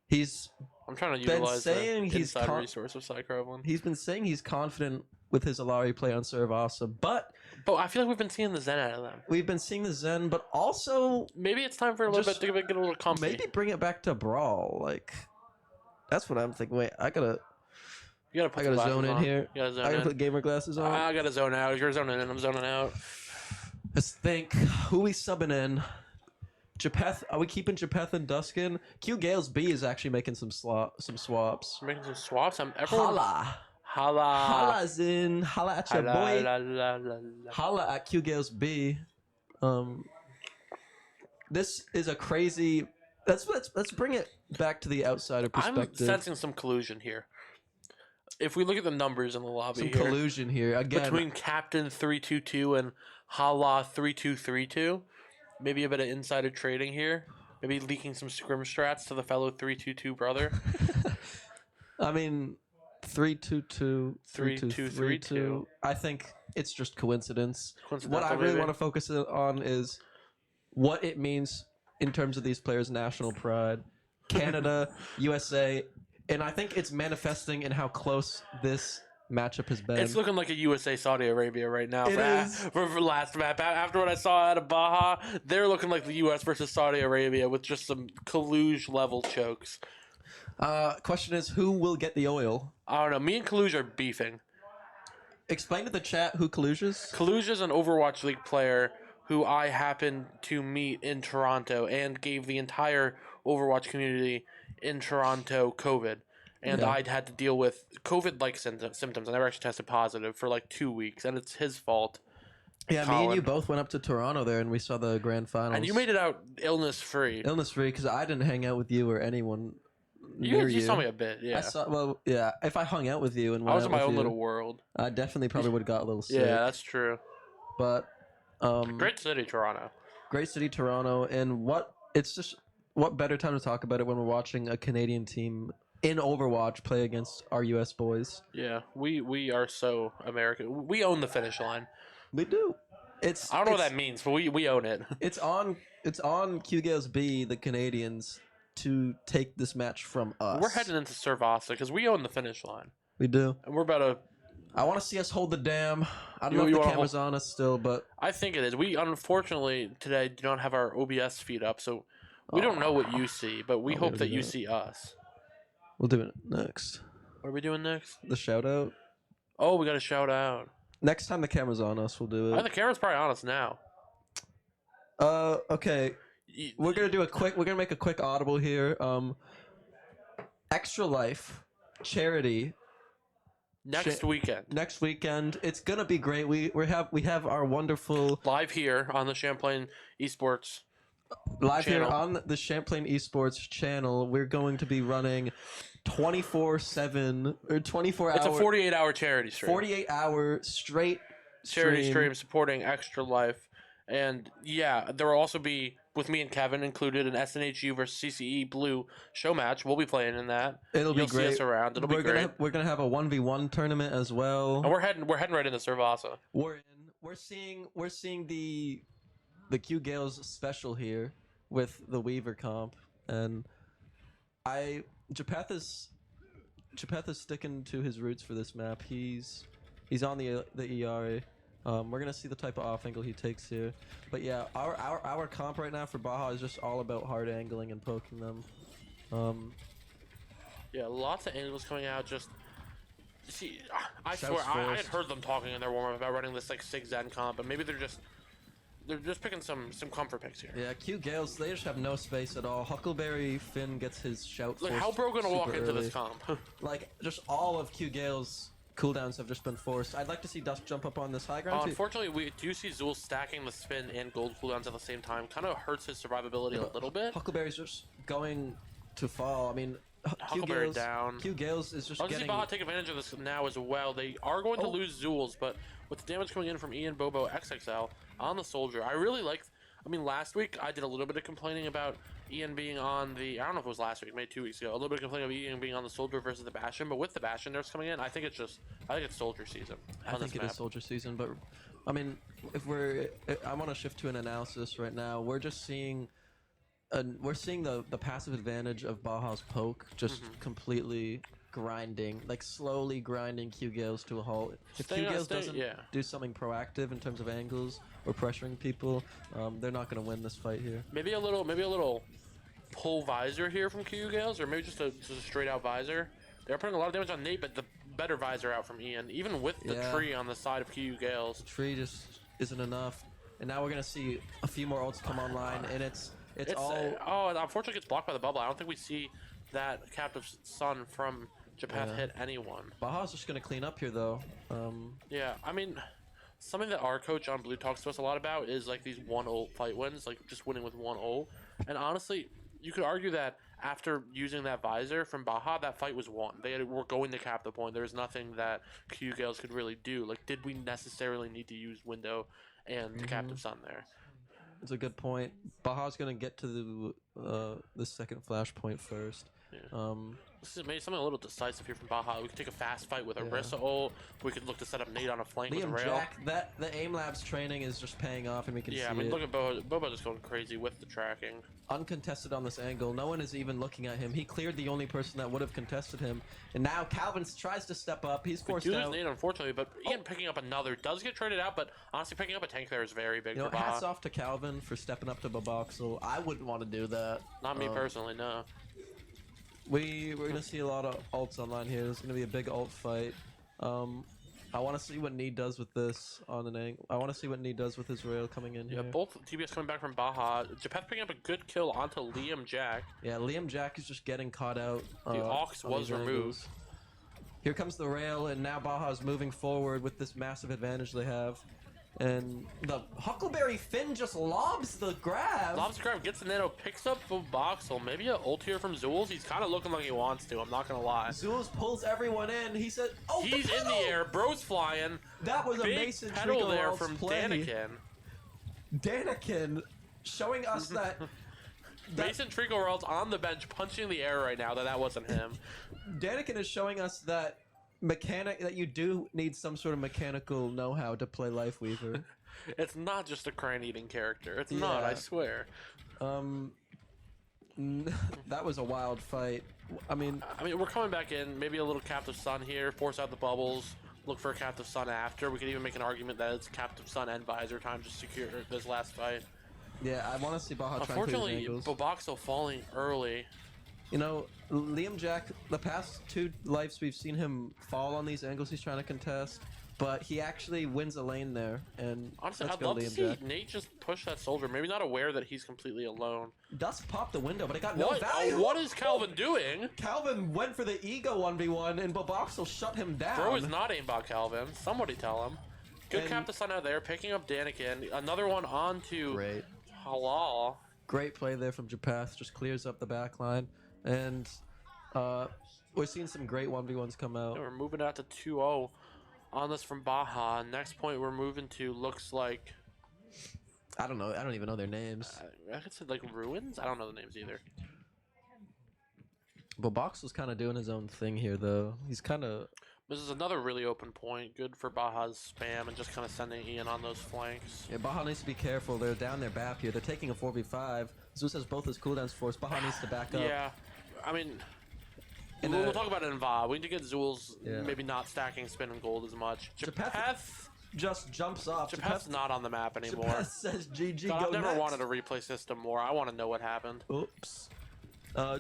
he's I'm trying to been utilize saying the he's inside resource of Psy Krevlin. he's been saying he's confident with his Ilari play on Servasa, but But I feel like we've been seeing the Zen out of them. we've been seeing the Zen, but also Maybe it's time for a little Just bit to get a little comfy. maybe bring it back to Brawl. Like, that's what I'm thinking. Wait, I gotta You gotta put I the gotta glasses zone in on. here. You gotta zone I gotta in. put gamer glasses on. I gotta zone out. If you're zoning in, I'm zoning out. Let's think. Who we subbing in? Japeth. Are we keeping Japeth and Duskin? Q Gales B is actually making some swaps. We're making some swaps. Everyone. Holla. Holla. Holla's in. Holla at your boy. La, la, la, la. Holla at Q Gales B. This is a crazy. Let's bring it back to the outsider I'm perspective. sensing some collusion here. If we look at the numbers in the lobby Some here, collusion here again. between Captain 322 and Hala 3232, maybe a bit of insider trading here. Maybe leaking some scrim strats to the fellow 322 brother. I mean, 322, 3232. 3232. I think it's just coincidence. What I Coincidental, really maybe. want to focus on is what it means in terms of these players' national pride. Canada, USA, and I think it's manifesting in how close this matchup has been. It's looking like a USA Saudi Arabia right now. It is. For last map. After what I saw out of Baja, they're looking like the US versus Saudi Arabia with just some Kaluge level chokes. Question is, who will get the oil? I don't know. Me and Kaluge are beefing. Explain to the chat who Kaluge is. Kaluge is an Overwatch League player who I happened to meet in Toronto and gave the entire Overwatch community in Toronto COVID. And Yeah. I'd had to deal with COVID-like symptoms. I never actually tested positive for like 2 weeks, and it's his fault. Yeah, me and Colin. you both went up to Toronto there, and we saw the grand finals. And you made it out illness-free. illness-free because I didn't hang out with you or anyone You near you. saw me a bit, yeah. I saw. Well, yeah. If I hung out with you and I went was out in my with own you, little world. I definitely probably would have got a little sick. Yeah, that's true. But Great city, Toronto. great city, Toronto, and what better time to talk about it when we're watching a Canadian team in Overwatch play against our U.S. boys. Yeah, we are so American. We own the finish line. We do. It's I don't know what that means, but we own it. It's on Q Gales B, the Canadians, to take this match from us. We're heading into Servasa because we own the finish line, We do. and we're about to. I want to see us hold the dam. I don't You- know if you the wanna camera's on us still, but I think it is. We unfortunately today do not have our OBS feed up, so we don't know what you see, but we Oh, we hope gotta that do you that. see us. we'll do it next. What are we doing next? The shout out. Oh, we got to shout out. Next time the camera's on us, we'll do I it. think the camera's probably on us now. Okay. We're gonna make a quick audible here. Extra Life charity Next weekend, next weekend. It's gonna be great. We have our wonderful live here on the Champlain Esports. live here channel. on the Champlain Esports channel. We're going to be running 24/7 or 24 It's a hour 48-hour charity stream. 48-hour straight Charity stream supporting Extra Life. And yeah, there will also be, with me and Kevin included, an SNHU versus CCE Blue show match. We'll be playing in that. It'll You'll be great. see us around. It'll be great. We're gonna have a 1v1 tournament as well. And we're heading right into Servasa. We're seeing the Q Gales special here with the Weaver comp, and Japeth is sticking to his roots for this map. He's on the ERA. We're gonna see the type of off angle he takes here, but yeah, our comp right now for Baja is just all about hard angling and poking them. Yeah, lots of angles coming out. Just see, I Shouts swear, I had first. heard them talking in their warm up about running this like 6Zen comp, but maybe they're just picking some comfort picks here. Yeah, Q Gales, they just have no space at all. Huckleberry Finn gets his shout. Like, forced how bro gonna walk super into early. this comp? Like, just all of Q Gale's cooldowns have just been forced. I'd like to see Dust jump up on this high ground too. Unfortunately, we do see Zool stacking the spin and gold cooldowns at the same time. Kind of hurts his survivability a little bit. Huckleberry's just going to fall. I mean, Huckleberry down. Q Gales is just I'll see getting... Baja take advantage of this now as well. They are going to Oh. lose Zools, but with the damage coming in from Ian Bobo XXL on the Soldier, I really like. I mean, last week I did a little bit of complaining about Ian being on the. I don't know if it was last week, maybe 2 weeks ago. A little bit of complaining about Ian being on the Soldier versus the Bastion, but with the Bastion nerfs coming in, I think it's Soldier season. I think it is Soldier season, but I mean, I want to shift to an analysis right now. We're just seeing, we're seeing the passive advantage of Baja's poke just completely grinding, like slowly grinding Q Gales to a halt. If Stay Q on- Gales stay- doesn't yeah. do something proactive in terms of angles or pressuring people, they're not going to win this fight here. Maybe a little pull visor here from Q Gales, or maybe just a straight out visor. They're putting a lot of damage on Nate, but the better visor out from Ian, even with the Yeah. tree on the side of Q Gales. Tree just isn't enough, and now we're going to see a few more ults come online, and it's all... Oh, unfortunately, it gets blocked by the bubble. I don't think we see that Captive Sun from Japeth Yeah. hit anyone. Baja's just going to clean up here, though. Yeah, I mean, something that our coach on Blue talks to us a lot about is like these 1-0 fight wins, like just winning with 1-0. And honestly, you could argue that after using that visor from Baja, that fight was won. Were going to cap the point. There was nothing that Q Gales could really do. Like, did we necessarily need to use Window and the Captive Sun there? It's a good point. Baja's gonna get to the second flashpoint first. Yeah. This is maybe something a little decisive here from Baja. We could take a fast fight with Orisa ult. We could look to set up Nate on a flank with a Liam rail. Jack, the aim labs training is just paying off, and we can see I mean, it. look at Boba just going crazy with the tracking. Uncontested on this angle. No one is even looking at him. He cleared the only person that would have contested him, and now Calvin tries to step up. He's forced We do out. lose Nate, unfortunately, but Ian picking up another does get traded out. But honestly, picking up a tank there is very big for Baja. Hats off to Calvin for stepping up to Baboxel. I wouldn't want to do that. Not me personally, no. We're gonna see a lot of ults online here. There's gonna be a big ult fight. I want to see what Need does with this on an angle. I want to see what Need does with his rail coming in here. Yeah, both TBS coming back from Baja. Japeth picking up a good kill onto Liam Jack. Yeah, Liam Jack is just getting caught out. The Ox was removed. Angles. Here comes the rail, and now Baja's moving forward with this massive advantage they have. And the Huckleberry Finn just lobs the grab. Lobs the grab, gets the nano, picks up the Boxel. Maybe an ult here from Zools. He's kind of looking like he wants to, I'm not going to lie. Zools pulls everyone in. He said, oh, he's in the air. Bro's flying. That was big a Mason pedal Trico there World's from play. Daniken. Daniken showing us that... Mason Trico World's on the bench punching the air right now that wasn't him. Daniken is showing us that you do need some sort of mechanical know-how to play Lifeweaver. It's not just a crane-eating character. It's not, I swear. That was a wild fight. I mean, we're coming back in. Maybe a little Captive Sun here. Force out the bubbles. Look for a Captive Sun after. We could even make an argument that it's Captive Sun and Visor time to secure this last fight. Yeah, I want to see Baja try and clear his angles. Boboxel falling early. You know, Liam Jack, the past 2 lives we've seen him fall on these angles he's trying to contest, but he actually wins a lane there. And honestly, let's I'd go, love to Liam see Jack. Nate just push that soldier. Maybe not aware that he's completely alone. Dusk popped the window, but it got no value. What is Calvin doing? Calvin went for the ego 1v1, and Boboxel shut him down. Bro is not aimbot Calvin. Somebody tell him. Good Captive Sun out there, picking up Daniken. Another one onto Halal. Great play there from Japeth. Just clears up the back line. And we're seeing some great 1v1s come out. Yeah, we're moving out to 2-0 on this from Baja. Next point we're moving to looks like... I don't know. I don't even know their names. I could say like Ruins? I don't know the names either. Boboxel's kind of doing his own thing here, though. He's kind of... This is another really open point. Good for Baja's spam and just kind of sending Ian on those flanks. Yeah, Baja needs to be careful. They're down their BAP here. They're taking a 4v5. Zeus has both his cooldowns forced. Baja needs to back up. Yeah, I mean... We'll talk about it in VA. We need to get Zool's maybe not stacking spin and gold as much. Japeth just jumps off. Japeth's not on the map anymore. Japeth says GG, God, go I've never next. wanted a replay system more. I want to know what happened. Oops.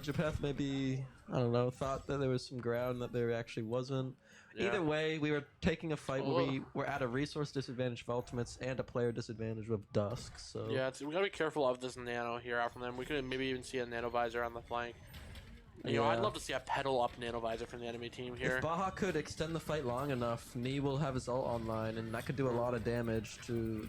Japeth maybe, I don't know, thought that there was some ground that there actually wasn't. Yeah. Either way, we were taking a fight where we were at a resource disadvantage of ultimates and a player disadvantage with Dusk. So yeah, we gotta be careful of this nano here out from them. We could maybe even see a nano visor on the flank. And, you know, I'd love to see a pedal up nano visor from the enemy team here. If Baja could extend the fight long enough, Nee will have his ult online, and that could do a lot of damage to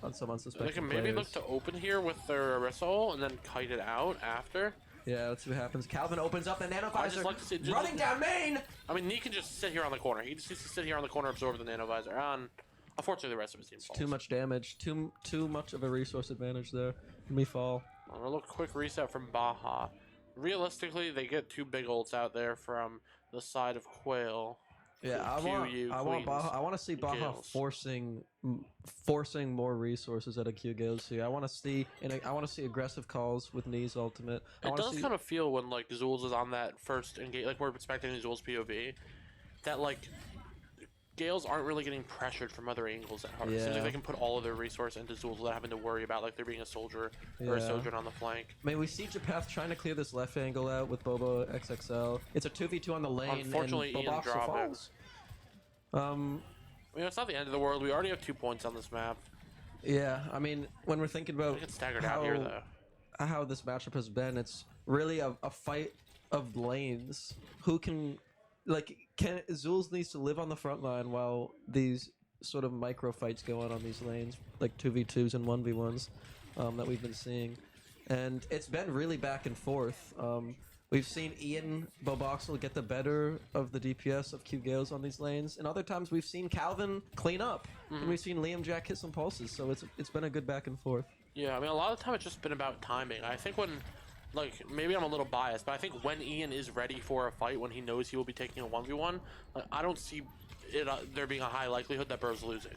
on some unsuspecting They can maybe players. look to open here with their Orisa ult and then kite it out after. Yeah, let's see what happens. Calvin opens up the nano I visor, just like to see running down main! I mean, Nee can just sit here on the corner. He just needs to sit here on the corner, absorb the nano visor. And unfortunately, the rest of his team falls. Too much damage. Too much of a resource advantage there. Let me fall. A little quick reset from Baja. Realistically, they get 2 big ults out there from the side of Quail. Yeah, I want to see Baja Gaels. forcing more resources out of Q Gaels here. I want to see aggressive calls with Nee's ultimate. It does kind of feel when like Zools is on that first engage, like we're expecting Zools POV, that like Gaels aren't really getting pressured from other angles that hard. It seems like they can put all of their resource into Zools without having to worry about like there being a soldier or a sojourn on the flank. I mean, we see Japeth trying to clear this left angle out with Bobo XXL. It's a 2v2 on the lane. Unfortunately, and Ian dropped it. I mean, it's not the end of the world. We already have 2 points on this map. Yeah, I mean, when we're thinking about get staggered out here though, how this matchup has been, it's really a fight of lanes. Who can Zools needs to live on the front line while these sort of micro fights go on these lanes, like 2v2s and 1v1s that we've been seeing. and it's been really back and forth. We've seen Ian Boboxel get the better of the DPS of Q Gales on these lanes, and other times we've seen Calvin clean up, and we've seen Liam Jack hit some pulses. So it's been a good back and forth. Yeah, I mean, a lot of the time it's just been about timing. I think when, like, maybe I'm a little biased, but I think when Ian is ready for a fight, when he knows he will be taking a 1v1, like, I don't see it there being a high likelihood that Burr's losing.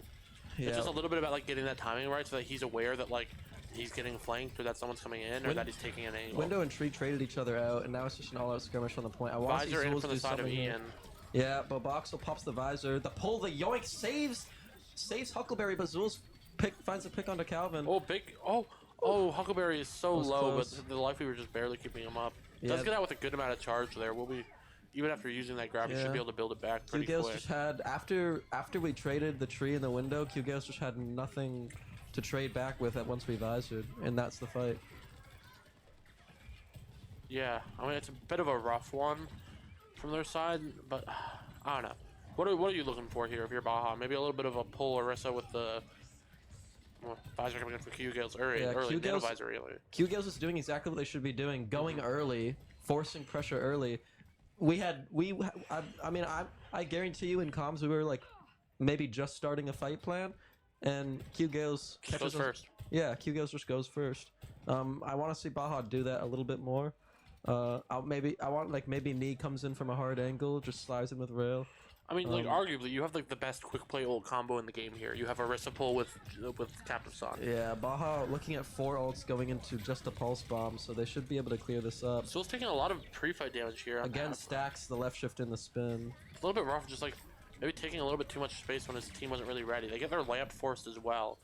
Yeah. It's just a little bit about like getting that timing right, so that he's aware that like he's getting flanked, or that someone's coming in, or that he's taking an angle. Window and Tree traded each other out, and now it's just an all-out skirmish on the point. I want to see Visor in Zulz from the do side of something here. Ian. Yeah, Boboxel pops the visor. The pull, the yoink saves Huckleberry, but Zulz finds a pick onto Calvin. Oh, big. Oh, Huckleberry is so was low, close. but the life we were just barely keeping him up. Yeah. Does get out with a good amount of charge there. We'll be, even after using that grab, we should be able to build it back pretty Q-Gales quick. just had, after we traded the tree in the window, Q-Gales just had nothing to trade back with at once we visored, and that's the fight. Yeah, I mean, it's a bit of a rough one from their side, but I don't know. What are you looking for here if you're Baja? Maybe a little bit of a pull Orisa with the visor coming in for Q-Gales early, nano visor really. Q-Gales is doing exactly what they should be doing, going early, forcing pressure early. I guarantee you in comms we were like maybe just starting a fight plan, and Q-Gales Goes first. Yeah, Q-Gales just goes first. I want to see Baja do that a little bit more. I want like maybe Knee comes in from a hard angle, just slides in with rail. I mean, like arguably, you have like the best quick play ult combo in the game here. You have Orisa pull with Captive Son. Yeah, Baja looking at 4 ults going into just a pulse bomb, so they should be able to clear this up. Soul's taking a lot of pre-fight damage here. Again, stacks the left shift in the spin. It's a little bit rough, just like maybe taking a little bit too much space when his team wasn't really ready. They get their layup forced as well.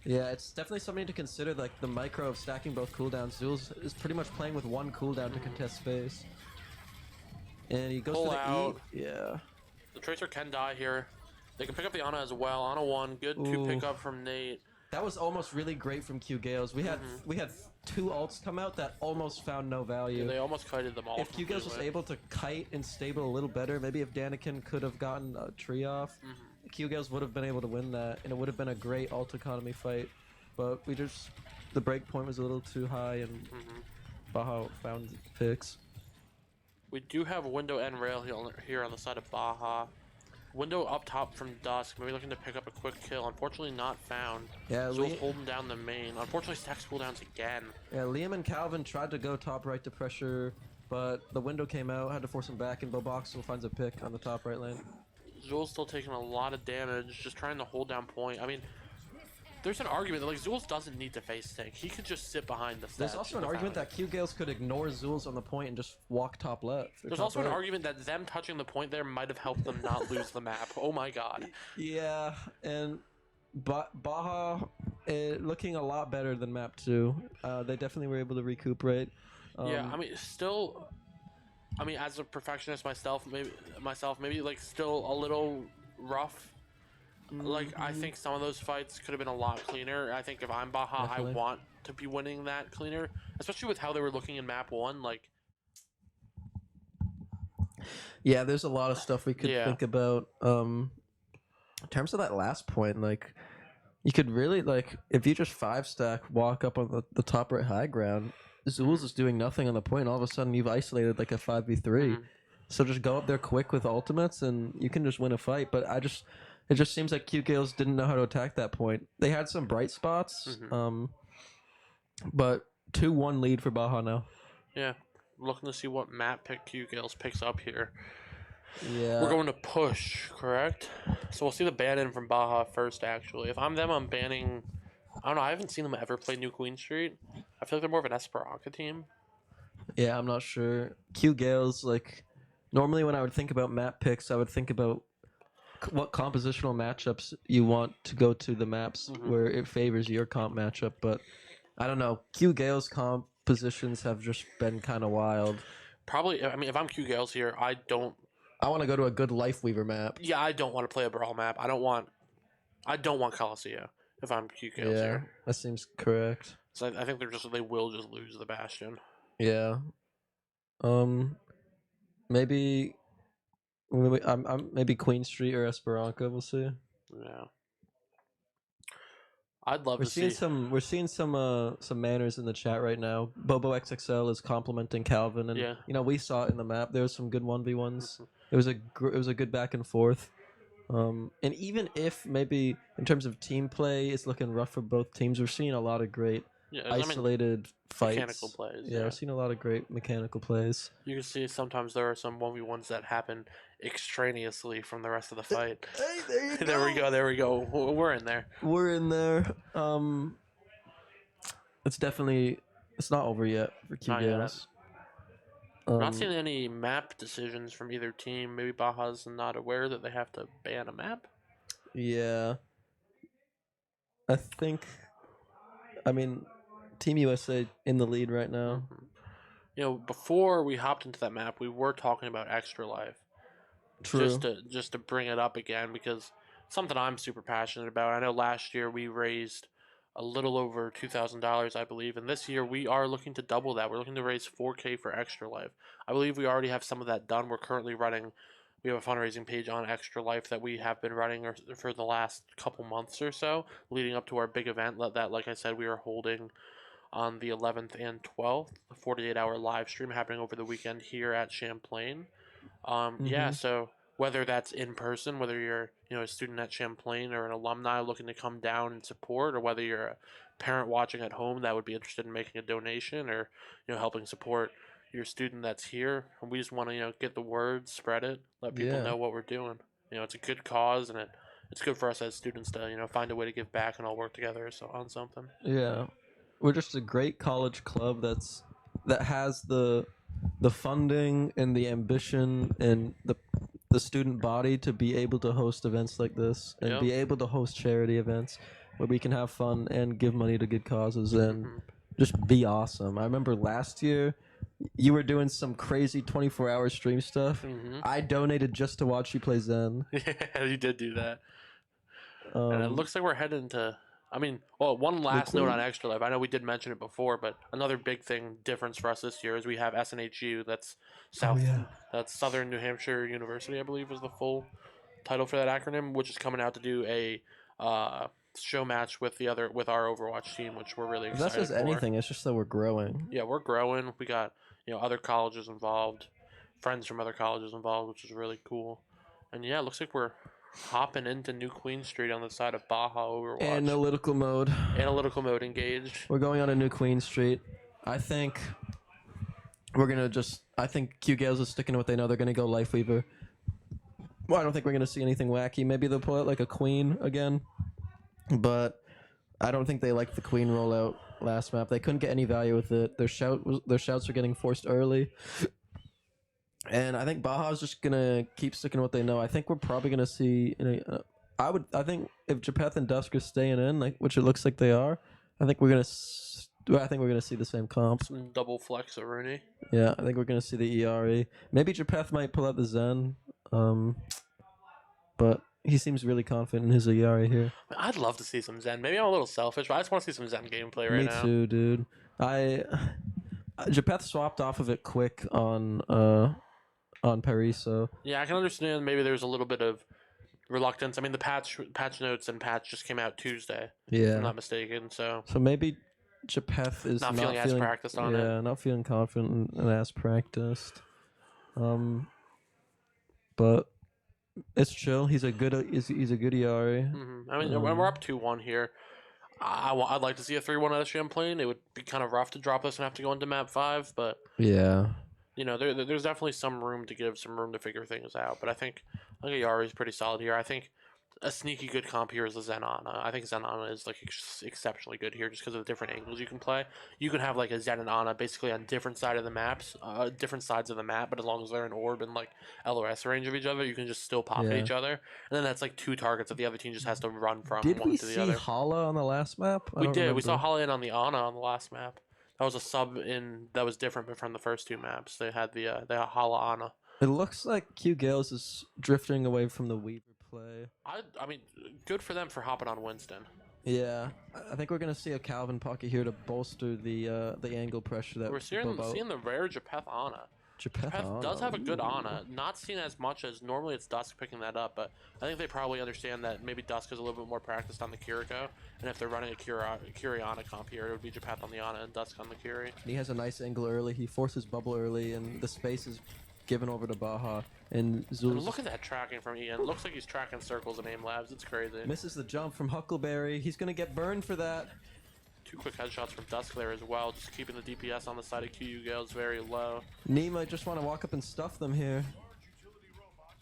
Yeah, it's definitely something to consider, like the micro of stacking both cooldowns. Zulz is pretty much playing with 1 cooldown to contest space. And he goes Pull for the out. E. Yeah. The Tracer can die here. They can pick up the Ana as well. Ana 1, good 2 pickup from Nate. That was almost really great from Q Gales. We had 2 ults come out that almost found no value. Yeah, they almost kited them all. If Q Gales was able to kite and stable a little better, maybe if Daniken could have gotten a tree off, Q Gales would have been able to win that, and it would have been a great ult economy fight. But the break point was a little too high, and Baja found picks. We do have Window and Rail here on the side of Baja. Window up top from Dusk, maybe looking to pick up a quick kill. Unfortunately not found. Yeah, Zul's holding down the main. Unfortunately stacks cooldowns again. Yeah, Liam and Calvin tried to go top right to pressure, but the window came out, had to force him back, and Boboxel finds a pick on the top right lane. Zul's still taking a lot of damage, just trying to hold down point. I mean, there's an argument that like Zulz doesn't need to face tank. He could just sit behind the stats. There's also an argument that Q Gales could ignore Zulz on the point and just walk top left. There's also an argument that them touching the point there might have helped them not lose the map. Oh my god. Yeah, and Baja looking a lot better than map 2. They definitely were able to recuperate. Yeah, I mean, still, I mean, as a perfectionist myself, maybe like still a little rough. Like, I think some of those fights could have been a lot cleaner. I think if I'm Baja, Definitely. I want to be winning that cleaner, especially with how they were looking in map 1. Like, yeah, there's a lot of stuff we could think about. In terms of that last point, like, you could really, like, if you just 5-stack, walk up on the top right high ground, Zulz is doing nothing on the point, all of a sudden you've isolated like a 5v3. So just go up there quick with ultimates and you can just win a fight. But it just seems like Q Gales didn't know how to attack that point. They had some bright spots, but 2-1 lead for Baja now. yeah, looking to see what map pick Q Gales picks up here. Yeah. We're going to push, correct? So we'll see the ban in from Baja first, actually. If I'm them, I'm banning... I don't know, I haven't seen them ever play New Queen Street. I feel like they're more of an Esperanza team. Yeah, I'm not sure. Q Gales, like, normally when I would think about map picks, I would think about what compositional matchups you want to go to the maps where it favors your comp matchup, but I don't know. Q Gales compositions have just been kind of wild. Probably, I mean, if I'm Q Gales here, I want to go to a good Lifeweaver map. Yeah, I don't want to play a Brawl map. I don't want Coliseum if I'm Q Gales here. That seemes correct. So I think they will just lose the Bastion. Yeah. Maybe maybe Queen Street or Esperanza. We'll see. Yeah. I'd love to see. We're seeing some manners in the chat right now. Bobo XXL is complimenting Calvin, and Yeah. we saw it in the map. There was some good 1v1s. Mhm. It was a good back and forth. And even if maybe in terms of team play, it's looking rough for both teams. We're seeing a lot of great Yeah, I mean, isolated mechanical fights. plays. Yeah, we're Yeah. seeing a lot of great mechanical plays. You can see sometimes there are some 1v1s that happen extraneously from the rest of the fight. Hey, there you There we go. There we go. We're in there. We're in there. It's definitely it's not over yet for Q Not yet. Gales. We're not seeing any map decisions from either team. Maybe Baja's not aware that they have to ban a map. Yeah, I think. I mean, Team USA in the lead right now. Mhm. You know, before we hopped into that map, we were talking about Extra Life. True. Just to bring it up again because it's something I'm super passionate about. I know last year we raised a little over $2,000, I believe, and this year we are looking to double that. We're looking to raise 4K for Extra Life. I believe we already have some of that done. We're currently running. We have a fundraising page on Extra Life that we have been running for the last couple months or so, leading up to our big event that, like I said, we are holding on the 11th and 12th, a 48-hour live stream happening over the weekend here at Champlain. Yeah, Mm-hmm. so whether that's in person, whether you're a student at Champlain or an alumni looking to come down and support, or whether you're a parent watching at home that would be interested in making a donation or helping support your student that's here, and we just want to get the word, spread it, let people Yeah. know what we're doing. It's a good cause, and it's good for us as students to find a way to give back and all work together on something. Yeah. We're just a great college club that has the funding and the ambition and the student body to be able to host events like this and Yep. be able to host charity events where we can have fun and give money to good causes and Hmm. just be awesome. I remember last year you were doing some crazy 24-hour stream stuff. Hmm. I donated just to watch you play Zen. Yeah, you did do that. And it Um, looks like we're heading to. I mean, well, one New last note on Queen. Extra Life. I know we did mention it before, but another big thing difference for us this year is we have SNHU. That's Oh South. yeah. That's Southern New Hampshire University, I believe, is the full title for that acronym, which is coming out to do a show match with our Overwatch team, which we're really If that excited says for. anything, it's just that we're growing. Yeah, we're growing. We got other colleges involved, friends from other colleges involved, which is really cool. And yeah, it looks like we're hopping into New Queen Street on the side of Baja Overwatch. Analytical mode. Analytical mode engaged. We're going on a New Queen Street. I think we're gonna just. I think Q Gales is sticking to what they know. They're gonna go Life Weaver. Well, I don't think we're gonna see anything wacky. Maybe they'll pull out like a Queen again, but I don't think they liked the Queen rollout last map. They couldn't get any value with it. Their shouts were getting forced early, and I think Baja's just gonna keep sticking to what they know. I think we're probably gonna see. I think if Japeth and Dusk are staying in, like which it looks like they are, I think we're gonna. I think we're gonna see the same comp. Some double flex of Rooney. Yeah, I think we're gonna see the ERE. Maybe Japeth might pull out the Zen, but he seems really confident in his ERE here. I'd love to see some Zen. Maybe I'm a little selfish, but I just want to see some Zen gameplay right Me now. too, dude. Japeth swapped off of it quick on Paris, so Yeah, I can understand maybe there's a little bit of reluctance. I mean, the patch notes and patch just came out Tuesday, if yeah. I'm not mistaken. So Maybe Japeth is not feeling as practiced on it. Yeah, not feeling confident and as practiced. But it's chill. He's a good ERA. I mean, when we're up 2-1 here, I'd like to see a 3-1 out of Champlain. It would be kind of rough to drop this and have to go into map 5, but Yeah. there's definitely some room to figure things out. But I think Yari is pretty solid here. I think a sneaky good comp here is the Zenana. I think Zenana is like exceptionally good here just because of the different angles you can play. You can have like a Zen and Ana basically on different sides of the map, but as long as they're in orb and like LOS range of each other, you can just still pop at each other. And then that's like 2 targets that the other team just has to run from Did one we to the see other. Hala on the last map? We did. We saw Hala in on the Ana on the last map. That was a sub that was different but from the first 2 maps. They had the Hala Ana. It looks like Q Gales is drifting away from the Weaver play. I mean, good for them for hopping on Winston. Yeah, I think we're gonna see a Calvin pocket here to bolster the angle pressure that We're seeing the rare Japeth Ana. Peth does have a good Ooh. Ana. Not seen as much as normally it's Dusk picking that up, but I think they probably understand that maybe Dusk is a little bit more practiced on the Kiriko, and if they're running a Ana comp here, it would be Japeth on the Ana and Dusk on the Curie. He has a nice angle early. He forces bubble early, and the space is given over to Baja. And And Zul's look at that tracking from Ian. Looks like he's tracking circles in aim labs. It's crazy. misses the jump from Huckleberry. He's gonna get burned for that. Two quick headshots from Dusk there as well, just keeping the DPS on the side of QU Gales very low. Nee might just want to walk up and stuff them here.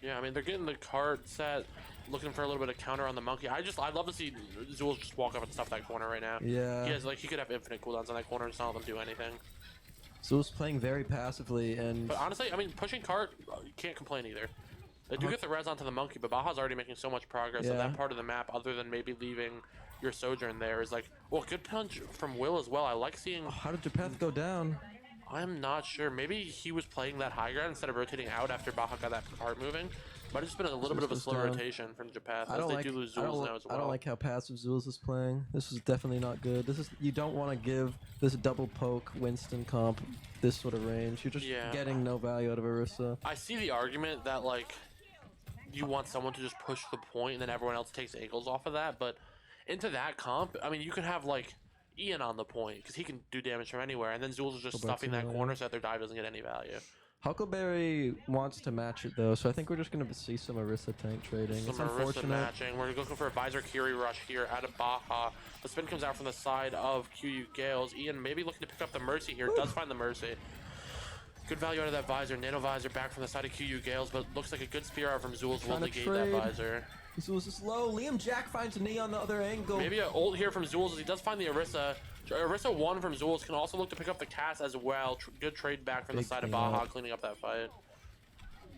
Yeah, I mean, they're getting the card set, looking for a little bit of counter on the monkey. I'd love to see Zool just walk up and stuff that corner right now. Yeah. He could have infinite cooldowns on that corner and not let them do anything. Zul's playing very passively, and But honestly, I mean, pushing cart, you can't complain either. They do get the res onto the monkey, but Baja's already making so much progress on Yeah. that part of the map, other than maybe leaving your Sojourn there, is like, well, good punch from Will as well. I like seeing... how did Japeth go down? I'm not sure. Maybe he was playing that high ground instead of rotating out after Baja got that cart moving. Might have just been a little bit of a slow rotation from Japeth, as they do lose Zul's now as well. I don't like how passive Zul's is playing. This is definitely not good. You don't want to give this double poke Winston comp this sort of range. You're just getting no value out of Orisa. I see the argument that, like, you want someone to just push the point and then everyone else takes angles off of that, but into that comp, I mean, you could have, like, Ian on the point, because he can do damage from anywhere, and then Zul's is just stuffing that corner so that their dive doesn't get any value. Huckleberry wants to match it though, so I think we're just going to see some Orisa tank trading. Some Orisa matching. We're looking for a Visor Curie rush here out of Baja. The spin comes out from the side of QU Gales. Ian maybe looking to pick up the Mercy here. Does find the Mercy. Good value out of that Visor. Nano Visor back from the side of QU Gales, but looks like a good spear out from Zul's will negate that Visor. Zul's is low. Liam Jack finds a knee on the other angle. Maybe an ult here from Zul's as he does find the Orisa. Orisa 1 from Zul's can also look to pick up the cast as well. Good trade back from the side of Baja, cleaning up that fight.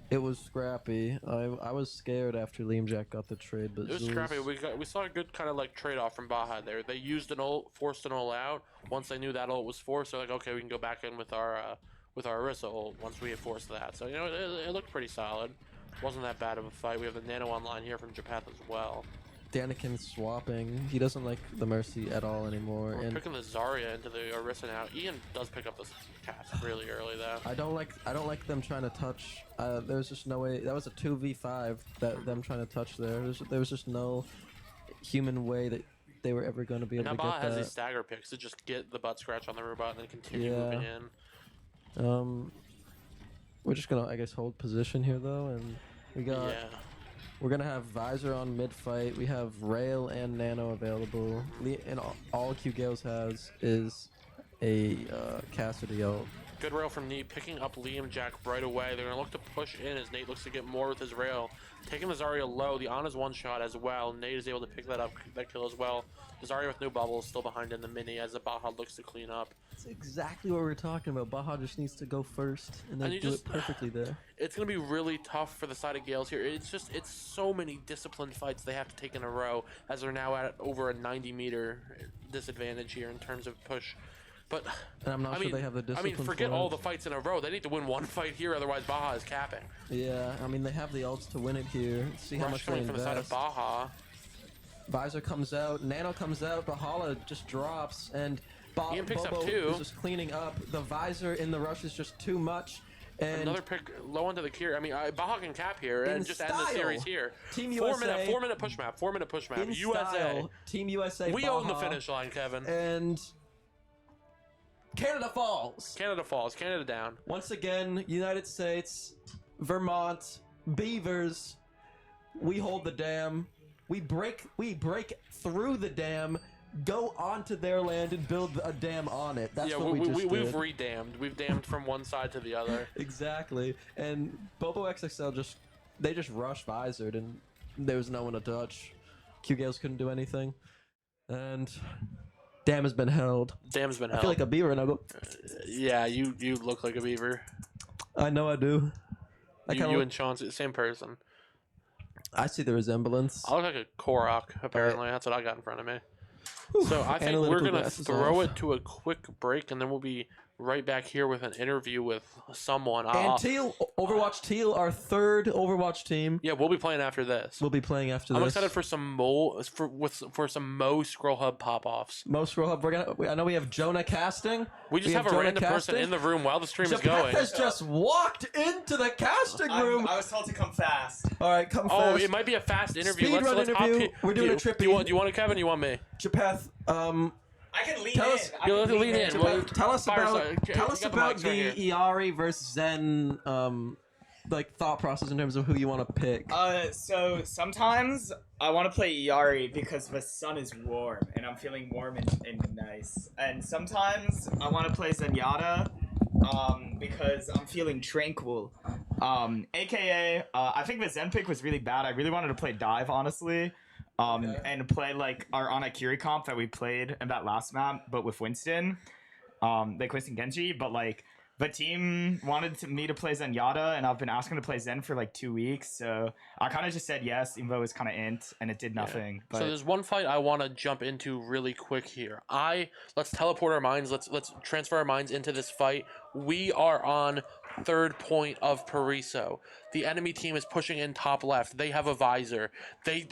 It was scrappy. I was scared after Liam Jack got the trade, but it was scrappy. We saw a good kind of like trade-off from Baja there. They used an ult, forced an ult out. Once they knew that ult was forced, they're like, okay, we can go back in with our Orisa ult once we had forced that. So, you know, it looked pretty solid. Wasn't that bad of a fight. We have the Nano online here from Japeth as well. Danikin's swapping. He doesn't like the Mercy at all anymore. We're picking the Zarya into the Orisa now. Ian does pick up this cast really early though. I don't like them trying to touch. There's just no way. That was a 2v5 that them trying to touch there. There was just no human way that they were ever going to be able to get that. Now Baja has these stagger picks to just get the butt scratch on the robot and then continue moving in. We're just gonna, I guess, hold position here though, and we got. Yeah. We're gonna have Visor on mid fight. We have Rail and Nano available. And all Q Gales has is a Cassidy ult. Good rail from Nate, picking up Liam Jack right away. They're gonna look to push in as Nate looks to get more with his rail. Taking the Zarya low, the Ana's one shot as well. Nate is able to pick that up, that kill as well. The Zarya with no bubbles, still behind in the mini as the Baja looks to clean up. That's exactly what we're talking about. Baja just needs to go first, and then do it perfectly there. It's gonna be really tough for the side of Gales here. It's so many disciplined fights they have to take in a row, as they're now at over a 90-meter disadvantage here in terms of push. But and I'm not sure they have the discipline. I mean, forget all the fights in a row. They need to win one fight here, otherwise Baja is capping. Yeah, I mean, they have the ults to win it here. See how much they invest. From the side of Baja. Visor comes out, Nano comes out, Bahala just drops, and Ian picks Bobo up two. is just cleaning up. The Visor in the rush is just too much. And another pick low onto the Kier. I mean, Baja can cap here and just end the series here. Team USA. 4 minute push map. 4 minute push map. In USA. Style, Team USA. We Baja, own the finish line, Kevin. And Canada falls. Canada falls. Canada down. Once again, United States, Vermont, Beavers. We hold the dam. We break through the dam, go onto their land, and build a dam on it. That's what we just did. We've redammed. We've dammed from one side to the other. Exactly. And Bobo XXL just rushed Visored, and there was no one to touch. Q Gales couldn't do anything, and dam has been held. Dam's been held. I feel like a beaver, and I go. Yeah, you look like a beaver. I know I do. You and Chauncey, same person. I see the resemblance. I look like a Korok, apparently. That's what I got in front of me. So I think we're going to throw it to a quick break, and then we'll be right back here with an interview with someone. And Teal, Overwatch Teal, our third Overwatch team, Yeah, we'll be playing after this. will be playing after I'm this. excited for some for some Mo Scroll Hub pop offs. Most Roll Hub. I know we have Jonah casting. We just have a Jonah random person in the room while the stream is going. has just walked into the casting room. I was told to come fast. All right, come Oh, fast. it might be a fast interview. Speed run Let's interview. We're doing a Do trippy. you want it, Kevin? Or you want me? Japeth, I can lean Tell in. us- I Yo, can lean in. Japeth, Well, tell us Fireside. about You tell us got the about mics right the Iari versus Zen like thought process in terms of who you want to pick. So sometimes I want to play Iari because the sun is warm and I'm feeling warm and nice. And sometimes I want to play Zenyatta because I'm feeling tranquil. AKA, I think the Zen pick was really bad. I really wanted to play Dive, honestly. And play like our Anakiri comp that we played in that last map, but with Winston. Like Winston Genji, but like the team wanted me to play Zenyatta, and I've been asking to play Zen for like 2 weeks, so I kind of just said yes, even though it was kind of int, and it did nothing. But So there's one fight I want to jump into really quick here. Let's teleport our minds. Let's transfer our minds into this fight. We are on third point of Pariso. The enemy team is pushing in top left. They have a visor. They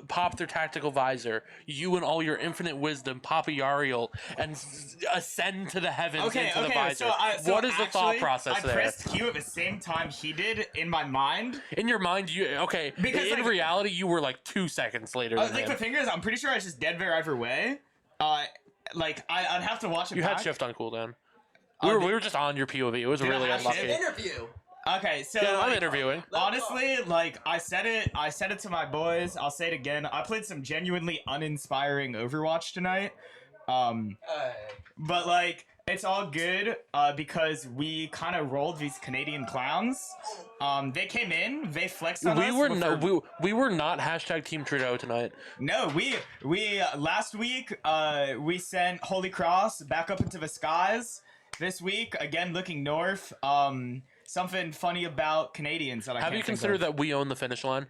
pop their tactical visor. You and all your infinite wisdom pop a Yariel and ascend to the heavens into the visor. What is the thought process I there? pressed Q at the same time he did in my mind. In your mind, Because, in like- reality, you were like 2 seconds later than Like him. the thing is, I'm pretty sure I was just dead there either way. Like I'd have to watch it You back. had shift on cooldown. We were just on your POV. It was Did I really have unlucky. shift? Interview. Okay, so Yeah, I'm like, interviewing. honestly, like I said it to my boys. I'll say it again. I played some genuinely uninspiring Overwatch tonight. But like it's all good because we kind of rolled these Canadian clowns. They came in, they flexed on us. We were not hashtag Team Trudeau tonight. No, we last week we sent Holy Cross back up into the skies. This week again looking north. Something funny about Canadians that I Have can't you think considered of. that we own the finish line?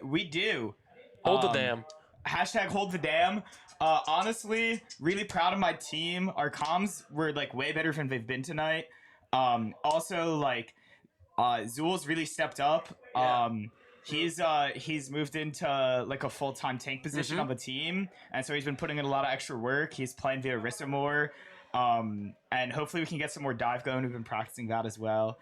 We do. Hold the dam. Hashtag hold the dam. Honestly, really proud of my team. Our comms were like way better than they've been tonight. Also like Zool's really stepped up. He's moved into like a full-time tank position on the team, and so he's been putting in a lot of extra work. He's playing via Orisa more. And hopefully we can get some more dive going. We've been practicing that as well.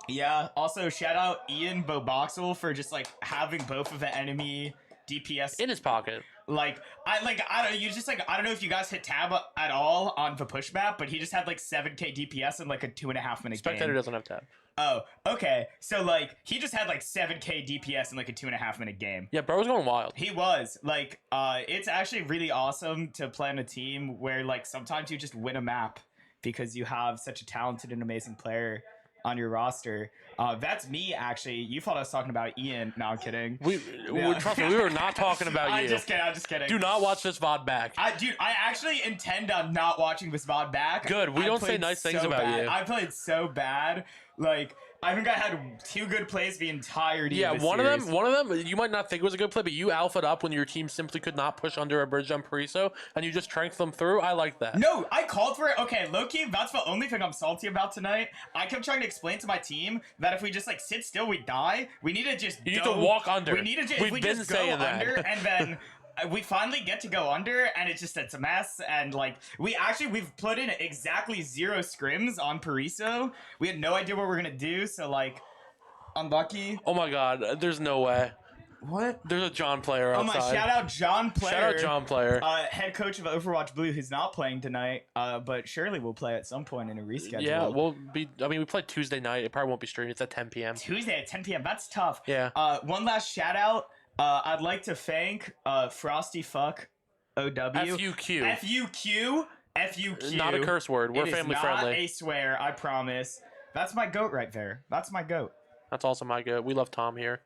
Yeah, also shout out Ian Boboxel for just like having both of the enemy DPS In his pocket. I don't know if you guys hit tab at all on the push map, but he just had like 7k DPS in like a 2.5 minute Spectator game. doesn't have tab. Oh, okay. So like he just had like 7k DPS in like a 2.5 minute game. Yeah, bro was going wild. He was like, it's actually really awesome to play on a team where like sometimes you just win a map because you have such a talented and amazing player on your roster. That's me actually. You thought I was talking about Ian. No, I'm kidding. Trust me, we were not talking about you. I'm just kidding. Do not watch this VOD back. I actually intend on not watching this VOD back. Good, we don't say played nice things so about bad. you. I played so bad. Like, I think I had 2 good plays the entirety Yeah, of the one series. of them, you might not think it was a good play, but you alphaed up when your team simply could not push under a bridge on Pariso, and you just tranked them through. I like that. No, I called for it. Okay, low-key, that's the only thing I'm salty about tonight. I kept trying to explain to my team that if we just, like, sit still, we die. We need to just You need to walk under. We need to just, We've if we been just go saying that. under, and then we finally get to go under, and it's a mess, and, like, we've put in exactly 0 scrims on Pariso. We had no idea what we're gonna do, so, like, unlucky. Oh my god, there's no way. What? There's a John player Oh outside. my, shout out John Player. Shout out John Player. Head coach of Overwatch Blue, who's not playing tonight, but surely will play at some point in a reschedule. Yeah, we played Tuesday night. It probably won't be streamed. It's at 10 p.m. Tuesday at 10 p.m. That's tough. Yeah. One last shout out. I'd like to thank Frosty Fuck OW. FUQ. FUQ. FUQ. Not a curse word. We're It is family not friendly. a swear, I promise. That's my goat right there. That's my goat. That's also my good. We love Tom here.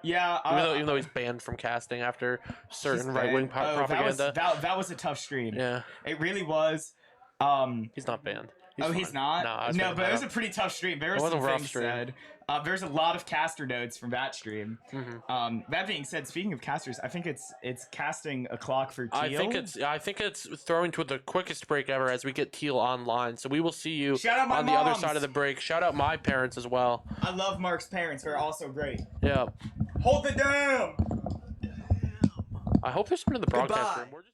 Yeah. Even though he's banned from casting after certain right wing propaganda. That was a tough stream. Yeah. It really was. He's not banned. Oh, he's fine. not? No, I was No, making but that it was up. a pretty tough stream. There were It was a some rough things stream. said. There's a lot of caster nodes from that stream. Mhm. That being said, speaking of casters, I think it's casting a clock for Teal. I think it's throwing to the quickest break ever as we get Teal online. So we will see you Shout out my on the other moms. side of the break. Shout out my parents as well. I love Mark's parents. They're also great. Yeah. Hold it down! I hope there's someone in the broadcast Goodbye. room. We're just